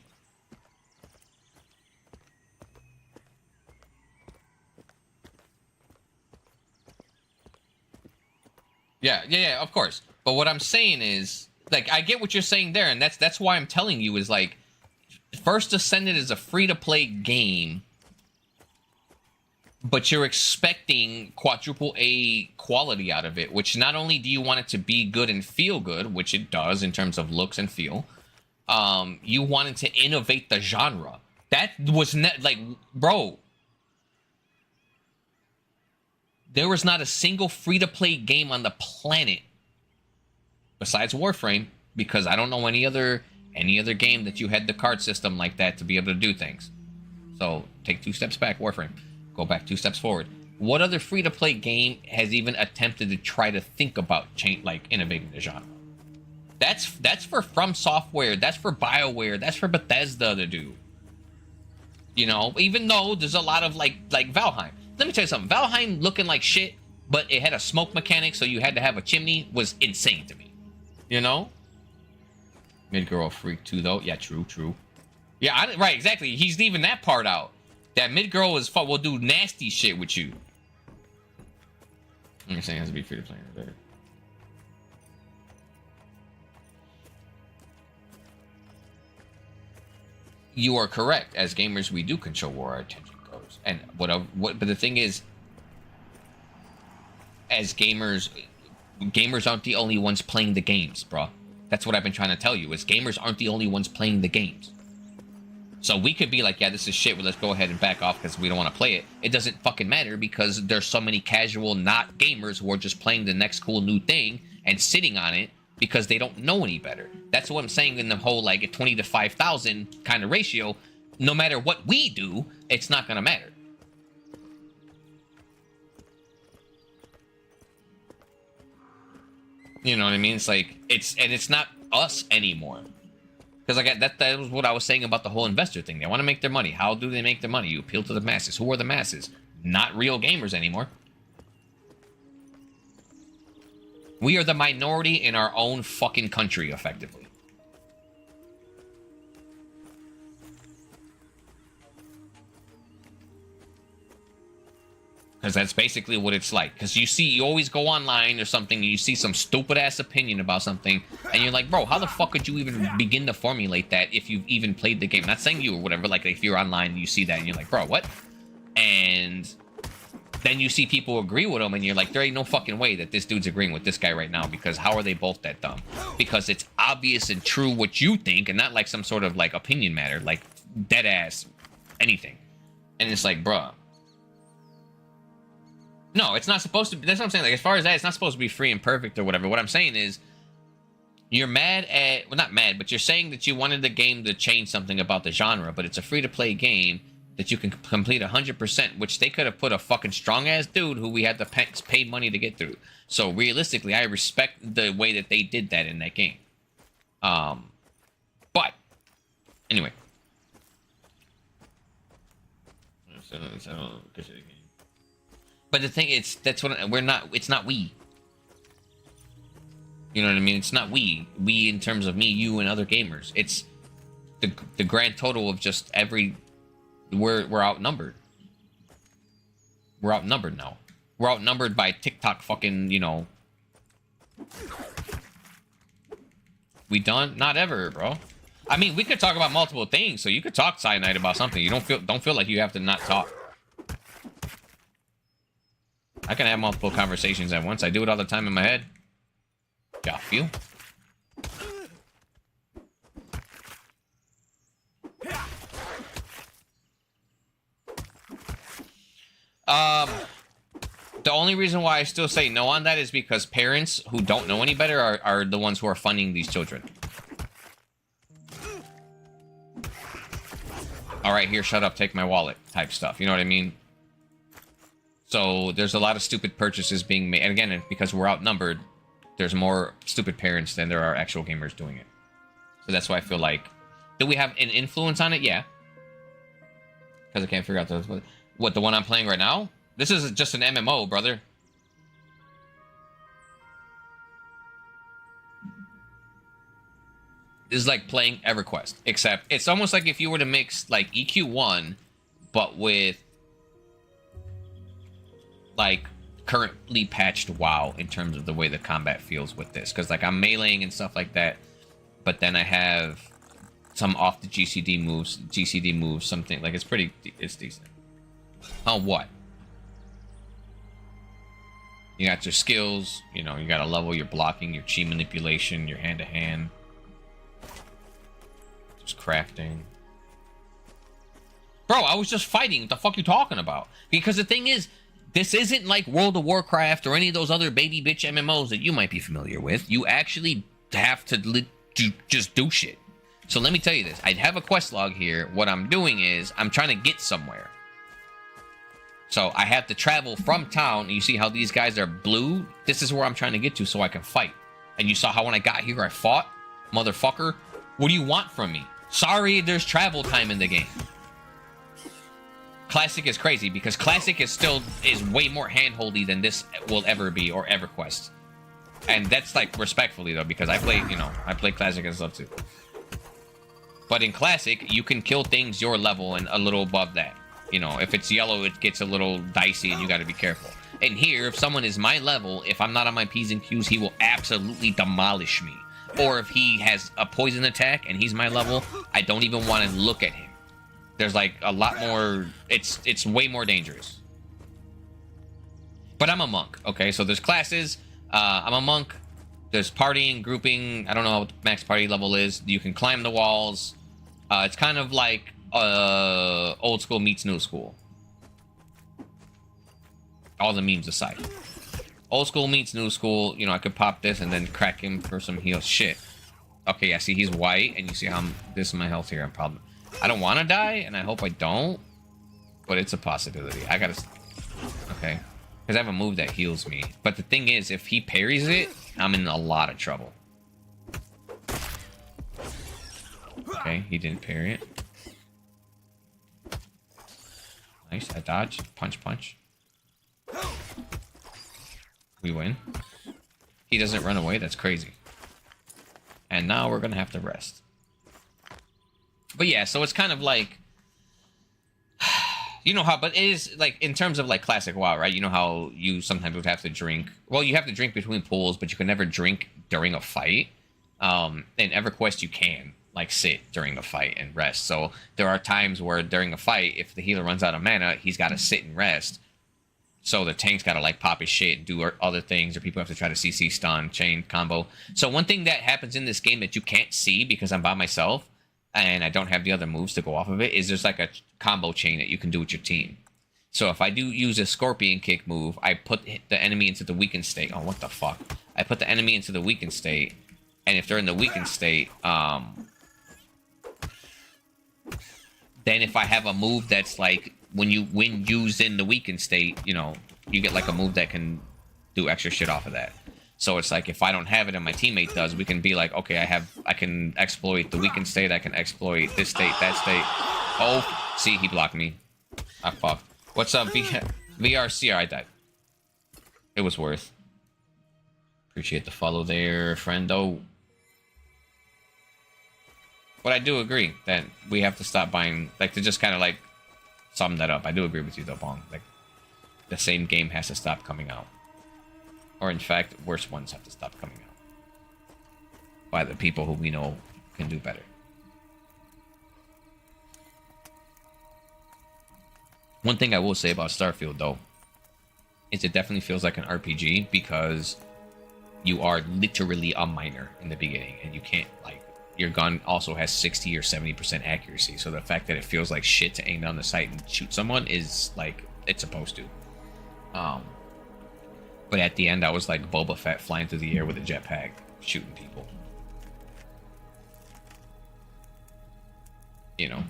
Speaker 1: Yeah, of course. But what I'm saying is, like, I get what you're saying there, and that's why I'm telling you is, like, First Ascendant is a free-to-play game, but you're expecting quadruple A quality out of it, which not only do you want it to be good and feel good, which it does in terms of looks and feel, you wanted to innovate the genre. That was like, bro, there was not a single free-to-play game on the planet besides Warframe, because I don't know any other game that you had the card system like that to be able to do things. So take 2 steps back, Warframe. Go back 2 steps forward. What other free-to-play game has even attempted to try to think about innovating the genre? That's for From Software. That's for BioWare. That's for Bethesda to do. You know, even though there's a lot of like Valheim. Let me tell you something. Valheim looking like shit, but it had a smoke mechanic, so you had to have a chimney, was insane to me. You know? Mid-girl freak too, though. Yeah, true. Yeah, right, exactly. He's leaving that part out. That mid-girl will do nasty shit with you. I'm saying it has to be free to play. You are correct. As gamers, we do control where our attention goes. And but the thing is, as gamers aren't the only ones playing the games, bro. That's what I've been trying to tell you, is gamers aren't the only ones playing the games. So we could be like, yeah, this is shit, well, let's go ahead and back off because we don't want to play it. It doesn't fucking matter because there's so many casual not gamers who are just playing the next cool new thing and sitting on it because they don't know any better. That's what I'm saying in the whole, like, a 20 to 5,000 kind of ratio. No matter what we do, it's not going to matter. You know what I mean? It's like, it's not us anymore. Because like that was what I was saying about the whole investor thing. They want to make their money. How do they make their money? You appeal to the masses. Who are the masses? Not real gamers anymore. We are the minority in our own fucking country, effectively. Because that's basically what it's like. Because you always go online or something, and you see some stupid-ass opinion about something, and you're like, bro, how the fuck could you even begin to formulate that if you've even played the game? Not saying you or whatever, like, if you're online and you see that, and you're like, bro, what? And then you see people agree with him, and you're like, there ain't no fucking way that this dude's agreeing with this guy right now, because how are they both that dumb? Because it's obvious and true what you think, and not like some sort of like opinion matter, like dead ass anything. And it's like, bruh. No, it's not supposed to be. That's what I'm saying. Like, as far as that, it's not supposed to be free and perfect or whatever. What I'm saying is, you're mad at, well, not mad, but you're saying that you wanted the game to change something about the genre, but it's a free-to-play game that you can complete 100%, which they could have put a fucking strong-ass dude who we had to pay money to get through. So, realistically, I respect the way that they did that in that game. But, anyway. But the thing is, that's what we're not. It's not we. You know what I mean? It's not we. We in terms of me, you, and other gamers. It's the grand total of just every. We're outnumbered. We're outnumbered now. We're outnumbered by TikTok fucking, you know. We done? Not ever, bro. I mean, we could talk about multiple things, so you could talk Cyanide about something. You don't feel like you have to not talk. I can have multiple conversations at once. I do it all the time in my head. Got you. The only reason why I still say no on that is because parents who don't know any better are the ones who are funding these children. All right, here, shut up, take my wallet type stuff. You know what I mean? So there's a lot of stupid purchases being made. And again, because we're outnumbered, there's more stupid parents than there are actual gamers doing it. So that's why I feel like... Do we have an influence on it? Yeah. Because I can't figure out what the one I'm playing right now? This is just an MMO, brother. This is like playing EverQuest. Except it's almost like if you were to mix like EQ1, but with... like currently patched WoW in terms of the way the combat feels with this, because like I'm meleeing and stuff like that, but then I have some off the GCD moves, something like it's decent. Oh, what? You got your skills, you know, you got to level your blocking, your chi manipulation, your hand to hand, just crafting. Bro, I was just fighting. What the fuck you talking about? Because the thing is, this isn't like World of Warcraft or any of those other baby bitch MMOs that you might be familiar with. You actually have to just do shit. So let me tell you this. I have a quest log here. What I'm doing is I'm trying to get somewhere. So I have to travel from town. You see how these guys are blue? This is where I'm trying to get to so I can fight. And you saw how when I got here I fought? Motherfucker. What do you want from me? Sorry, there's travel time in the game. Classic is crazy because Classic is way more handholdy than this will ever be, or EverQuest. And that's like respectfully though, because I play Classic and stuff too. But in Classic, you can kill things your level and a little above that. You know, if it's yellow, it gets a little dicey and you got to be careful. And here, if someone is my level, if I'm not on my P's and Q's, he will absolutely demolish me. Or if he has a poison attack and he's my level, I don't even want to look at him. There's like a lot more, it's way more dangerous. But I'm a monk, okay? So there's classes, I'm a monk, there's partying, grouping, I don't know what the max party level is. You can climb the walls. It's kind of like old school meets new school. All the memes aside. Old school meets new school, you know, I could pop this and then crack him for some heal shit. Okay, yeah, see, he's white, and you see how this is my health here. I don't want to die, and I hope I don't, but it's a possibility. I gotta... Okay. Because I have a move that heals me. But the thing is, if he parries it, I'm in a lot of trouble. Okay, he didn't parry it. Nice, I dodged. Punch, punch. We win. He doesn't run away, that's crazy. And now we're gonna have to rest. But yeah, so it's kind of like, you know how, but it is like in terms of like classic WoW, right? You know how you sometimes would have to drink. Well, you have to drink between pools, but you can never drink during a fight. In EverQuest, you can like sit during a fight and rest. So there are times where during a fight, if the healer runs out of mana, he's got to sit and rest So the tank's got to like pop his shit and do other things, or people have to try to CC stun, chain, combo. So one thing that happens in this game that you can't see because I'm by myself and I don't have the other moves to go off of it is there's like a combo chain that you can do with your team. So if I do use a scorpion kick move, I put the enemy into the weakened state. Oh, what the fuck? I put the enemy into the weakened state, and if they're in the weakened state, then if I have a move that's like when used in the weakened state, you know, you get like a move that can do extra shit off of that. So it's like if I don't have it and my teammate does, we can be like, okay, I can exploit the weakened state, I can exploit this state, that state. Oh, see, he blocked me. I fucked. What's up, VRCR? I died. It was worth. Appreciate the follow there, friendo. But I do agree that we have to stop buying, like, to just kind of like sum that up. I do agree with you though, Bong. Like, the same game has to stop coming out. Or in fact, worse ones have to stop coming out. By the people who we know can do better. One thing I will say about Starfield, though, is it definitely feels like an RPG because you are literally a miner in the beginning, and you can't, like, your gun also has 60 or 70% accuracy, so the fact that it feels like shit to aim down the sight and shoot someone is, like, it's supposed to. But at the end, I was like Boba Fett flying through the air with a jetpack, shooting people. You know,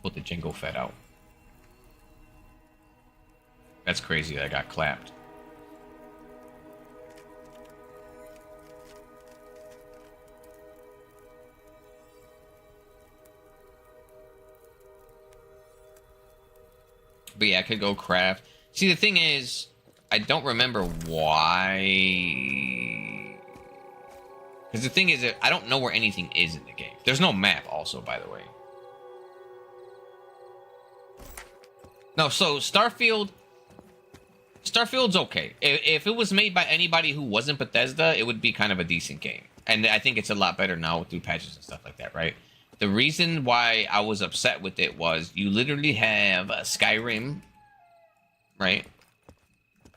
Speaker 1: put the Jango Fett out. That's crazy that I got clapped. But yeah, I could go craft. See, the thing is, I don't remember why. Because the thing is, I don't know where anything is in the game. There's no map also, by the way. No, so Starfield's okay. If it was made by anybody who wasn't Bethesda, it would be kind of a decent game. And I think it's a lot better now through patches and stuff like that, right? The reason why I was upset with it was you literally have Skyrim, right,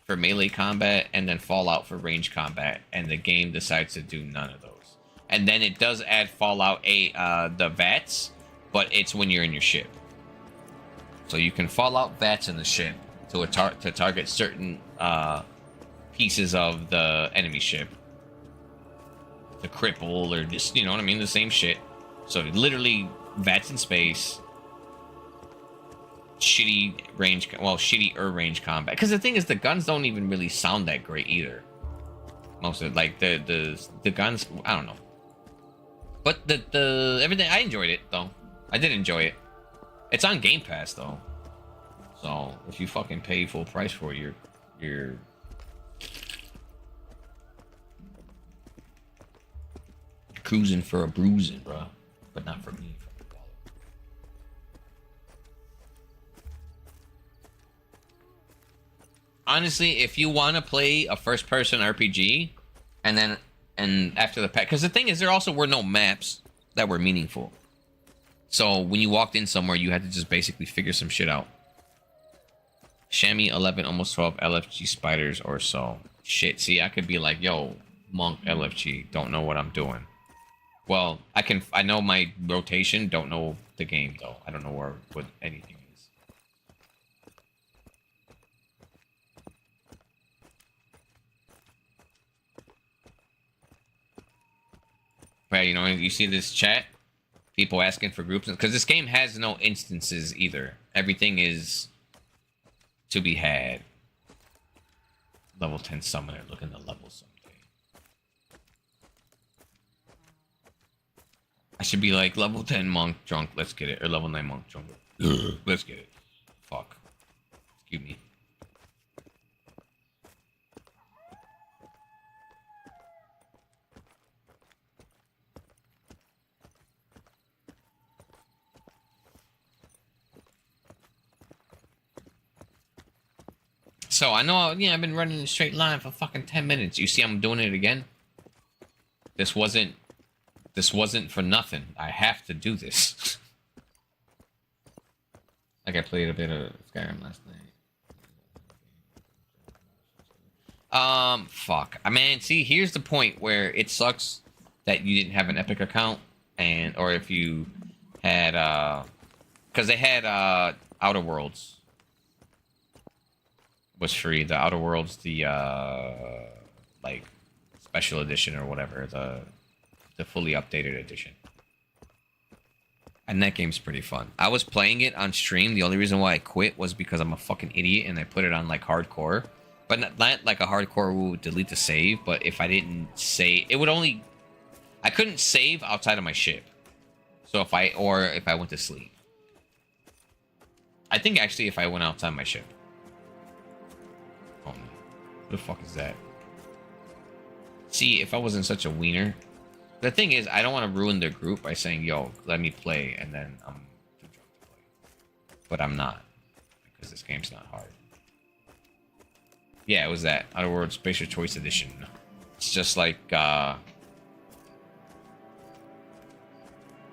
Speaker 1: for melee combat, and then Fallout for range combat, and the game decides to do none of those. And then it does add Fallout 8, the VATS, but it's when you're in your ship. So you can Fallout VATS in the ship to target certain pieces of the enemy ship. To cripple, or just, you know what I mean, the same shit. So literally, VATS in space, shittier range combat. Because the thing is, the guns don't even really sound that great either. Most of it, like the guns, I don't know. But the everything, I enjoyed it though. I did enjoy it. It's on Game Pass though, so if you fucking pay full price for it, you're cruising for a bruising, bro. But not for me. Honestly, if you want to play a first-person RPG, and after the pack, because the thing is, there also were no maps that were meaningful. So when you walked in somewhere, you had to just basically figure some shit out. Chamois 11, almost 12 LFG spiders or so. Shit, see, I could be like, yo, Monk LFG, don't know what I'm doing. Well, I know my rotation, don't know the game though. I don't know what anything is. But you know, you see this chat, people asking for groups, because this game has no instances either. Everything is to be had. Level 10 summoner, looking to level someday. I should be like level 10 monk drunk, let's get it, or level 9 monk drunk. Let's get it. Fuck. Excuse me. So I know, yeah, I've been running in a straight line for fucking 10 minutes. You see I'm doing it again? This wasn't for nothing. I have to do this. Like I played a bit of Skyrim last night. Fuck. I mean, see, here's the point where it sucks that you didn't have an Epic account, and or if you had because they had Outer Worlds was free. The Outer Worlds, the like special edition or whatever, the fully updated edition. And that game's pretty fun. I was playing it on stream. The only reason why I quit was because I'm a fucking idiot and I put it on like hardcore. But not like a hardcore would delete the save, but if I didn't save, it would only... I couldn't save outside of my ship. So if I went to sleep. I think actually if I went outside my ship. Oh no. What the fuck is that? See, if I wasn't such a wiener... The thing is, I don't want to ruin their group by saying, yo, let me play, and then I'm too drunk to play. But I'm not. Because this game's not hard. Yeah, it was that. Outer Worlds Spatial Choice Edition. It's just like,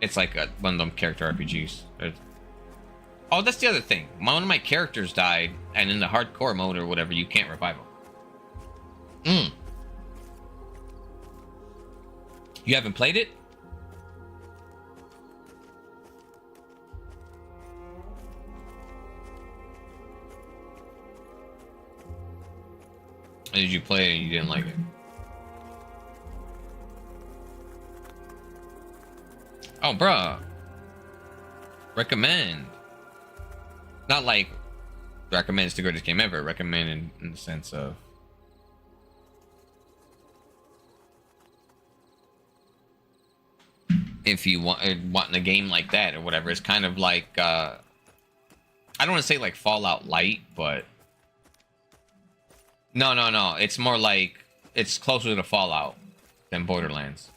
Speaker 1: it's like one of them character RPGs. Oh, that's the other thing. One of my characters died, and in the hardcore mode or whatever, you can't revive them. You haven't played it? Or did you play it and you didn't like it? Oh, bruh. Recommend. Not like recommend it's the greatest game ever. Recommend in the sense of... If you want a game like that or whatever, it's kind of like I don't want to say like Fallout Light, but no, it's more like it's closer to Fallout than Borderlands.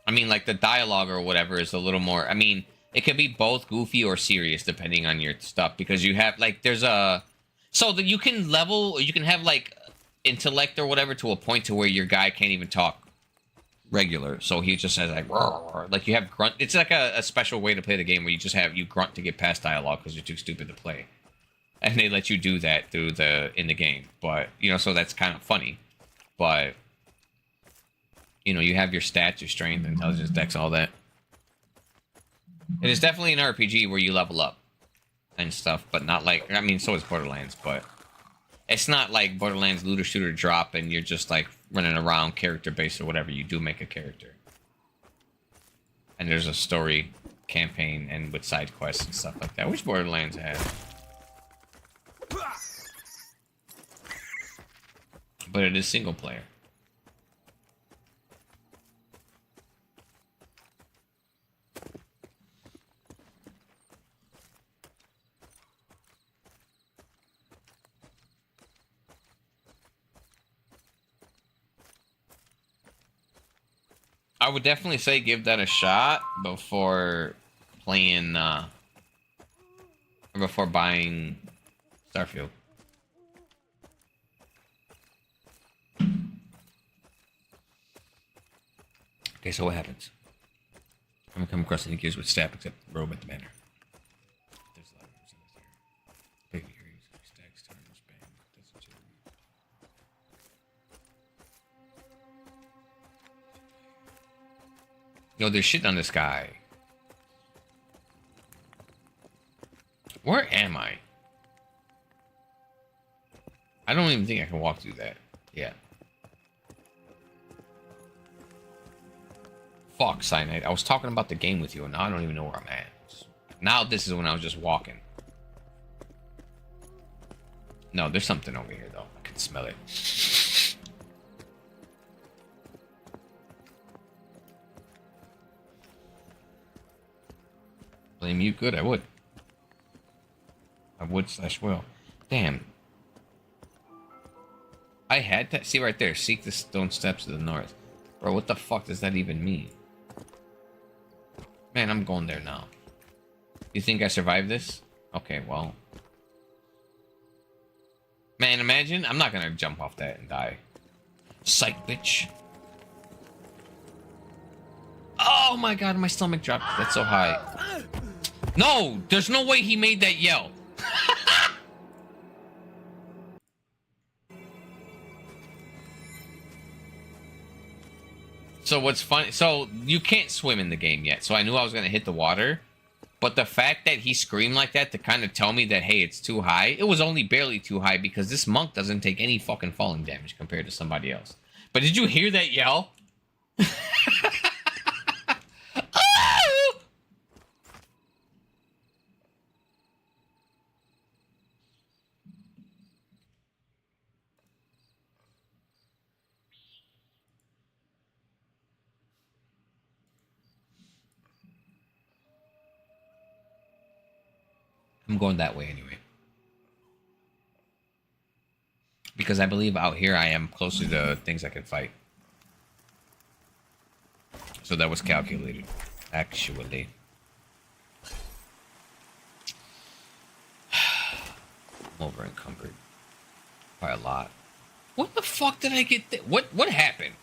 Speaker 1: I mean, like the dialogue or whatever is a little more. I mean, it could be both goofy or serious depending on your stuff, because you have like there's a so that you can level, you can have like intellect or whatever to a point to where your guy can't even talk regular, so he just says like you have grunt. It's like a special way to play the game where you just have you grunt to get past dialogue because you're too stupid to play, and they let you do that through in the game. But you know, so that's kind of funny. But you know, you have your stats, your strength, intelligence, dex, all that. It is definitely an RPG where you level up and stuff, but not like, I mean, so is Borderlands, but it's not like Borderlands looter shooter drop and you're just like running around character based or whatever. You do make a character. And there's a story campaign and with side quests and stuff like that, which Borderlands had. But it is single player. I would definitely say give that a shot before playing, or before buying Starfield. Okay, so what happens? I'm gonna come across any gears with staff except robe at the manor. There's a lot of rooms in this area. Big areas, stacks, turns, bang, that's a Yo, there's shit on this guy. Where am I? I don't even think I can walk through that. Yeah. Fuck, Cyanide. I was talking about the game with you, and now I don't even know where I'm at. Now this is when I was just walking. No, there's something over here, though. I can smell it. Blame you? Good, I would. I would / will. Damn. I had that. See right there. Seek the stone steps to the north. Bro, what the fuck does that even mean? Man, I'm going there now. You think I survived this? Okay, well. Man, imagine. I'm not gonna jump off that and die. Psych, bitch. Oh my god, my stomach dropped. That's so high. No, there's no way he made that yell. So what's funny? So you can't swim in the game yet. So I knew I was gonna hit the water, but the fact that he screamed like that to kind of tell me that hey, it's too high. It was only barely too high because this monk doesn't take any fucking falling damage compared to somebody else. But did you hear that yell? I'm going that way anyway. Because I believe out here I am closer to things I can fight. So that was calculated, actually. I'm over encumbered by a lot. What the fuck did I get? What happened?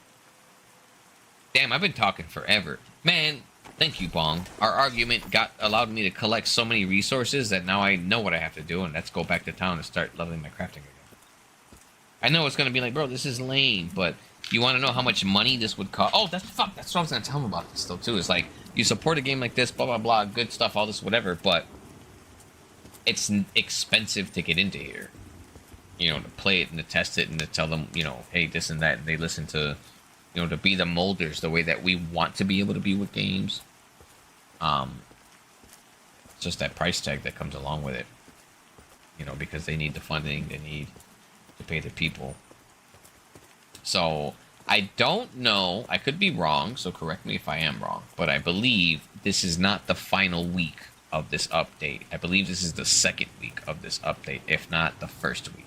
Speaker 1: Damn, I've been talking forever, man. Thank you, Bong. Our argument allowed me to collect so many resources that now I know what I have to do, and that's go back to town and start leveling my crafting again. I know it's gonna be like, bro, this is lame, but you want to know how much money this would cost? Oh, that's what I was gonna tell him about this though too. It's like you support a game like this, blah blah blah, good stuff, all this whatever, but it's expensive to get into here. You know, to play it and to test it and to tell them, you know, hey, this and that, and they listen to, you know, to be the molders the way that we want to be able to be with games. It's just that price tag that comes along with it. You know, because they need the funding, they need to pay the people. So I don't know, I could be wrong, so correct me if I am wrong, but I believe this is not the final week of this update. I believe this is the second week of this update, if not the first week.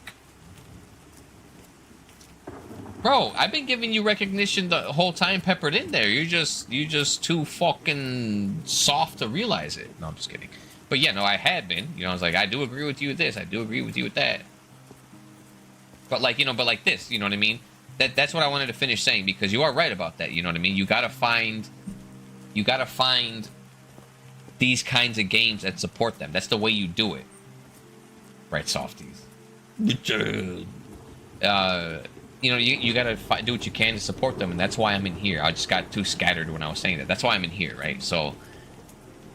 Speaker 1: Bro, I've been giving you recognition the whole time peppered in there. You just too fucking soft to realize it. No, I'm just kidding. But yeah, no, I had been. You know, I was like, I do agree with you with this. I do agree with you with that. But like, you know, but like this, you know what I mean? That's what I wanted to finish saying, because you are right about that. You know what I mean? You gotta find these kinds of games that support them. That's the way you do it. Right, softies. You know, you gotta do what you can to support them, and that's why I'm in here. I just got too scattered when I was saying that. That's why I'm in here, right? So,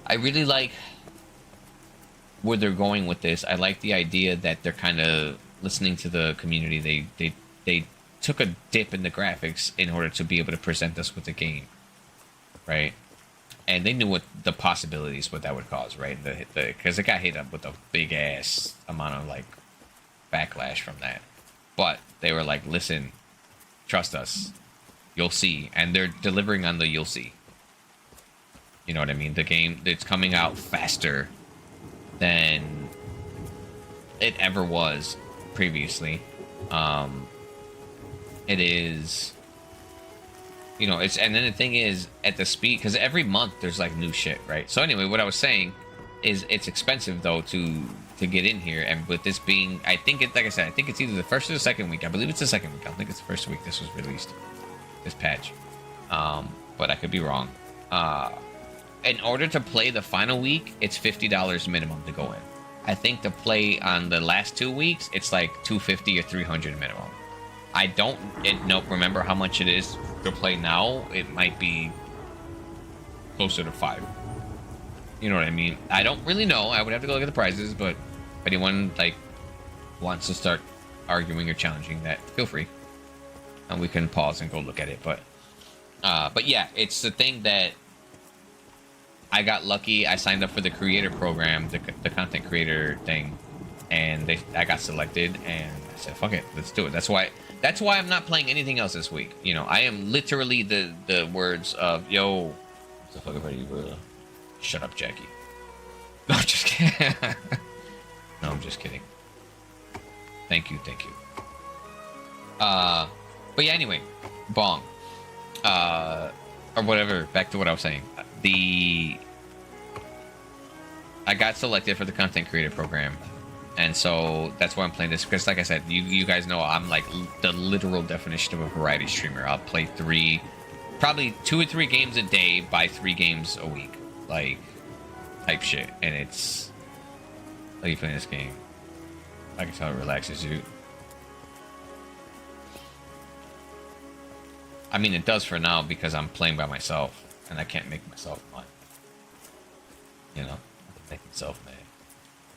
Speaker 1: I really like where they're going with this. I like the idea that they're kind of listening to the community. They took a dip in the graphics in order to be able to present us with the game, right? And they knew what the possibilities, what that would cause, right? Because it got hit up with a big ass amount of like backlash from that. But they were like, listen, trust us, you'll see. And they're delivering on the you'll see. You know what I mean? The game, it's coming out faster than it ever was previously. It is, you know, it's, and then the thing is, at the speed, because every month there's like new shit, right? So anyway, what I was saying is it's expensive though to get in here, and with this being, I think it, like I said, I think it's either the first or the second week. I believe it's the second week. I don't think it's the first week this was released, this patch. But I could be wrong. In order to play the final week, it's $50 minimum to go in. I think to play on the last 2 weeks, it's like $250 or $300 minimum. I don't remember how much it is to play now. It might be closer to $5. You know what I mean? I don't really know. I would have to go look at the prices, but if anyone like wants to start arguing or challenging that, feel free, and we can pause and go look at it. But yeah, it's the thing that I got lucky. I signed up for the creator program, the content creator thing, and I got selected, and I said, "Fuck it, let's do it." That's why I'm not playing anything else this week. You know, I am literally the words of yo. What the fuck about you, brother? Shut up, Jackie. No, I'm just kidding. No, I'm just kidding. Thank you. But yeah, anyway, Bong. Or whatever, back to what I was saying. I got selected for the content creator program. And so that's why I'm playing this, because like I said, you guys know I'm like the literal definition of a variety streamer. I'll play probably 2 or 3 games a day, buy 3 games a week. Like, type shit. And it's, how you playing this game? I can tell it relaxes you. I mean, it does for now because I'm playing by myself and I can't make myself money. You know, I can make myself mad.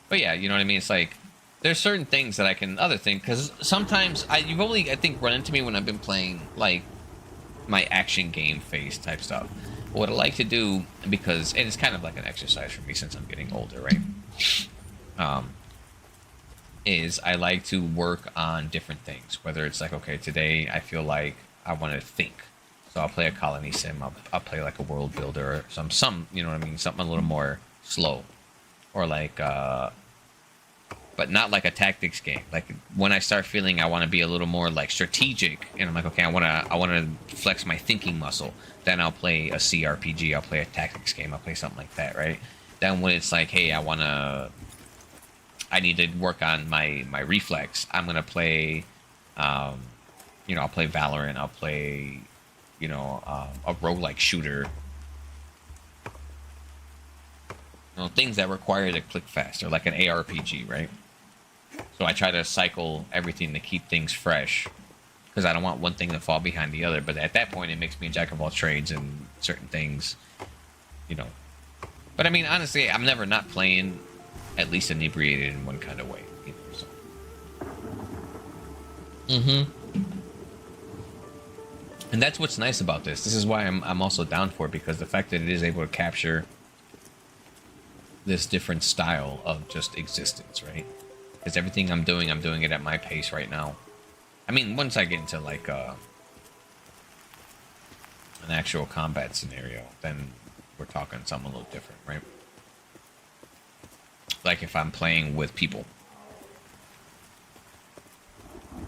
Speaker 1: But yeah, you know what I mean? It's like, there's certain things that I can, other things, because sometimes you've only, I think, run into me when I've been playing, like, my action game phase type stuff. But what I like to do, because, and it's kind of like an exercise for me since I'm getting older, right? Is I like to work on different things. Whether it's like, okay, today I feel like I want to think. So I'll play a colony sim, I'll play like a world builder, or some, you know what I mean? Something a little more slow. Or like, but not like a tactics game. Like when I start feeling I want to be a little more like strategic, and I'm like, okay, I want to flex my thinking muscle. Then I'll play a CRPG. I'll play a tactics game. I'll play something like that, right? Then when it's like, hey, I need to work on my reflex. I'm gonna play, I'll play Valorant. I'll play, a roguelike shooter. Things that require to click faster, like an ARPG, right? So I try to cycle everything to keep things fresh, because I don't want one thing to fall behind the other. But at that point, it makes me a jack of all trades and certain things, But I mean, honestly, I'm never not playing at least inebriated in one kind of way. So. And that's what's nice about this. This is why I'm also down for it, because the fact that it is able to capture this different style of just existence, right? Because everything I'm doing it at my pace right now. I mean, once I get into like an actual combat scenario, then we're talking something a little different, right? Like if I'm playing with people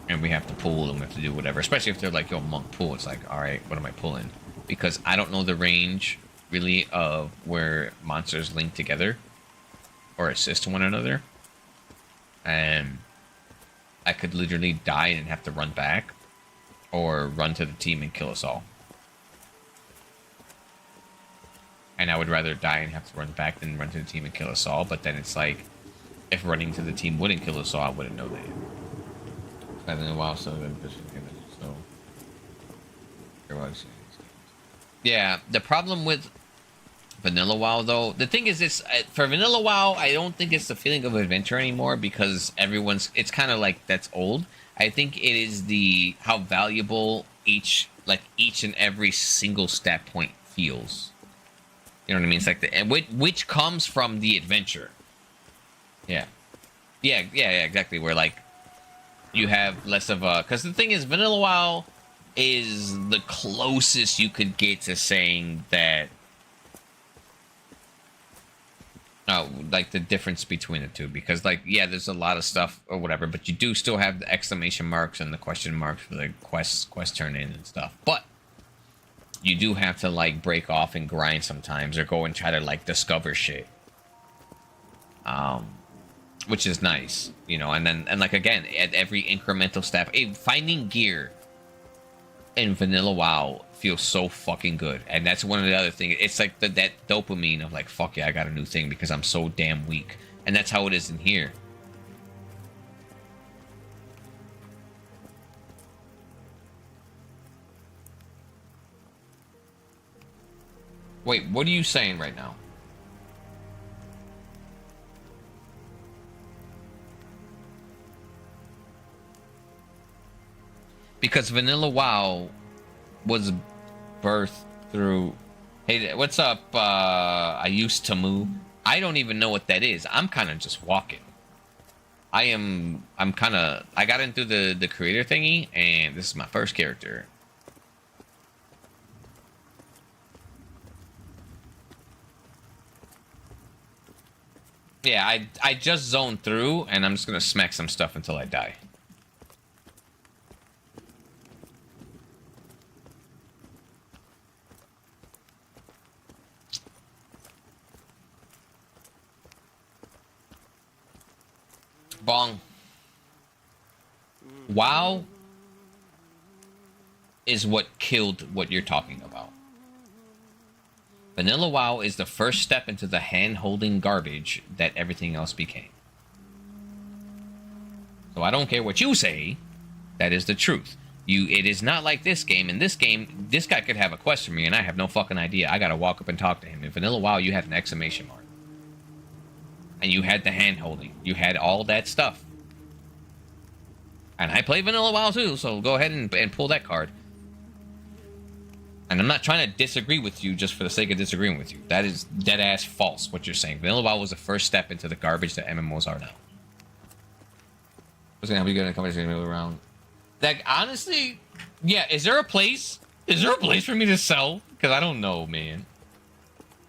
Speaker 1: and we have to pull and we have to do whatever, especially if they're like, yo, monk pull, it's like, all right, what am I pulling? Because I don't know the range really of where monsters link together or assist one another, and I could literally die and have to run back, or run to the team and kill us all. And I would rather die and have to run back than run to the team and kill us all. But then it's like, if running to the team wouldn't kill us all, I wouldn't know that. It's been a while, so yeah, the problem with Vanilla WoW, though, the thing is, it's for Vanilla WoW, I don't think it's the feeling of adventure anymore, because it's kind of like, that's old. I think it is how valuable each and every single stat point feels. You know what I mean? It's like which comes from the adventure. Yeah, exactly. Where like you have less of a, because the thing is, Vanilla WoW is the closest you could get to saying that. Like the difference between the two, because like, yeah, there's a lot of stuff or whatever, but you do still have the exclamation marks and the question marks for the quest turn in and stuff. But you do have to like break off and grind sometimes, or go and try to like discover shit. Which is nice, and like, again, at every incremental step, finding gear in Vanilla WoW feels so fucking good. And that's one of the other things. It's like that dopamine of like, fuck yeah, I got a new thing because I'm so damn weak. And that's how it is in here. Wait, what are you saying right now? Because Vanilla WoW was birthed through, hey, what's up, I used to move. I don't even know what that is. I'm kind of just walking. I got into the creator thingy, and this is my first character. Yeah, I just zoned through, and I'm just gonna smack some stuff until I die. Bong. WoW is what killed what you're talking about. Vanilla WoW is the first step into the hand-holding garbage that everything else became. So I don't care what you say, that is the truth. It is not like this game. In this game, this guy could have a quest for me, and I have no fucking idea. I gotta walk up and talk to him. In Vanilla WoW, you had an exclamation mark. And you had the hand-holding. You had all that stuff. And I play Vanilla WoW too, so go ahead and pull that card. And I'm not trying to disagree with you just for the sake of disagreeing with you. That is dead-ass false, what you're saying. Vanilla WoW was the first step into the garbage that MMOs are now. What's gonna help you get in a conversation around? Like, honestly, yeah, is there a place? Is there a place for me to sell? Because I don't know, man.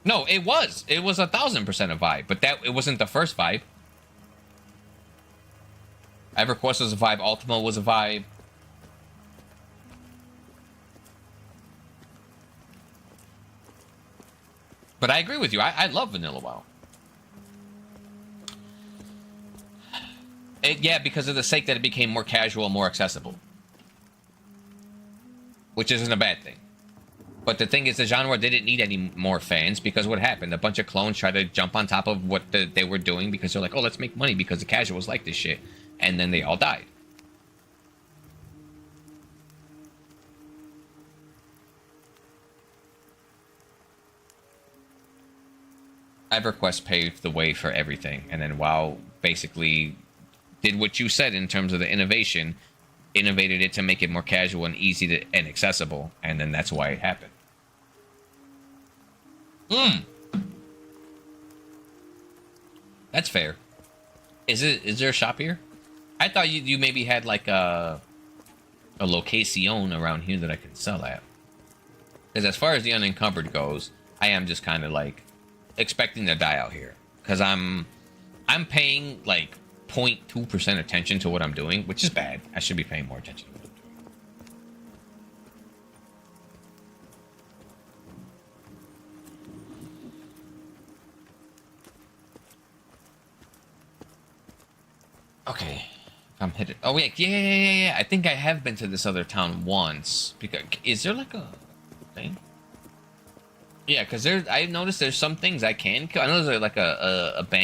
Speaker 1: No, it was. It was 1,000% a vibe, but it wasn't the first vibe. EverQuest was a vibe. Ultima was a vibe. But I agree with you. I love Vanilla WoW. Yeah, because of the sake that it became more casual, more accessible. Which isn't a bad thing. But the thing is, the genre didn't need any more fans, because what happened? A bunch of clones tried to jump on top of what they were doing, because they're like, oh, let's make money because the casuals like this shit. And then they all died. EverQuest paved the way for everything, and then WoW basically did what you said in terms of the innovation, innovated it to make it more casual and easy to, and accessible, and then that's why it happened. That's fair. Is there a shop here? I thought you maybe had like a location around here that I can sell at. Because as far as the unencumbered goes, I am just kind of like expecting to die out here, because I'm paying like 0.2% attention to what I'm doing, which is bad. I should be paying more attention to what I'm doing. Okay, if I'm hit it. Oh wait, yeah. I think I have been to this other town once. Because is there like a thing? Yeah, because I noticed there's some things I can kill. I know there's like a band.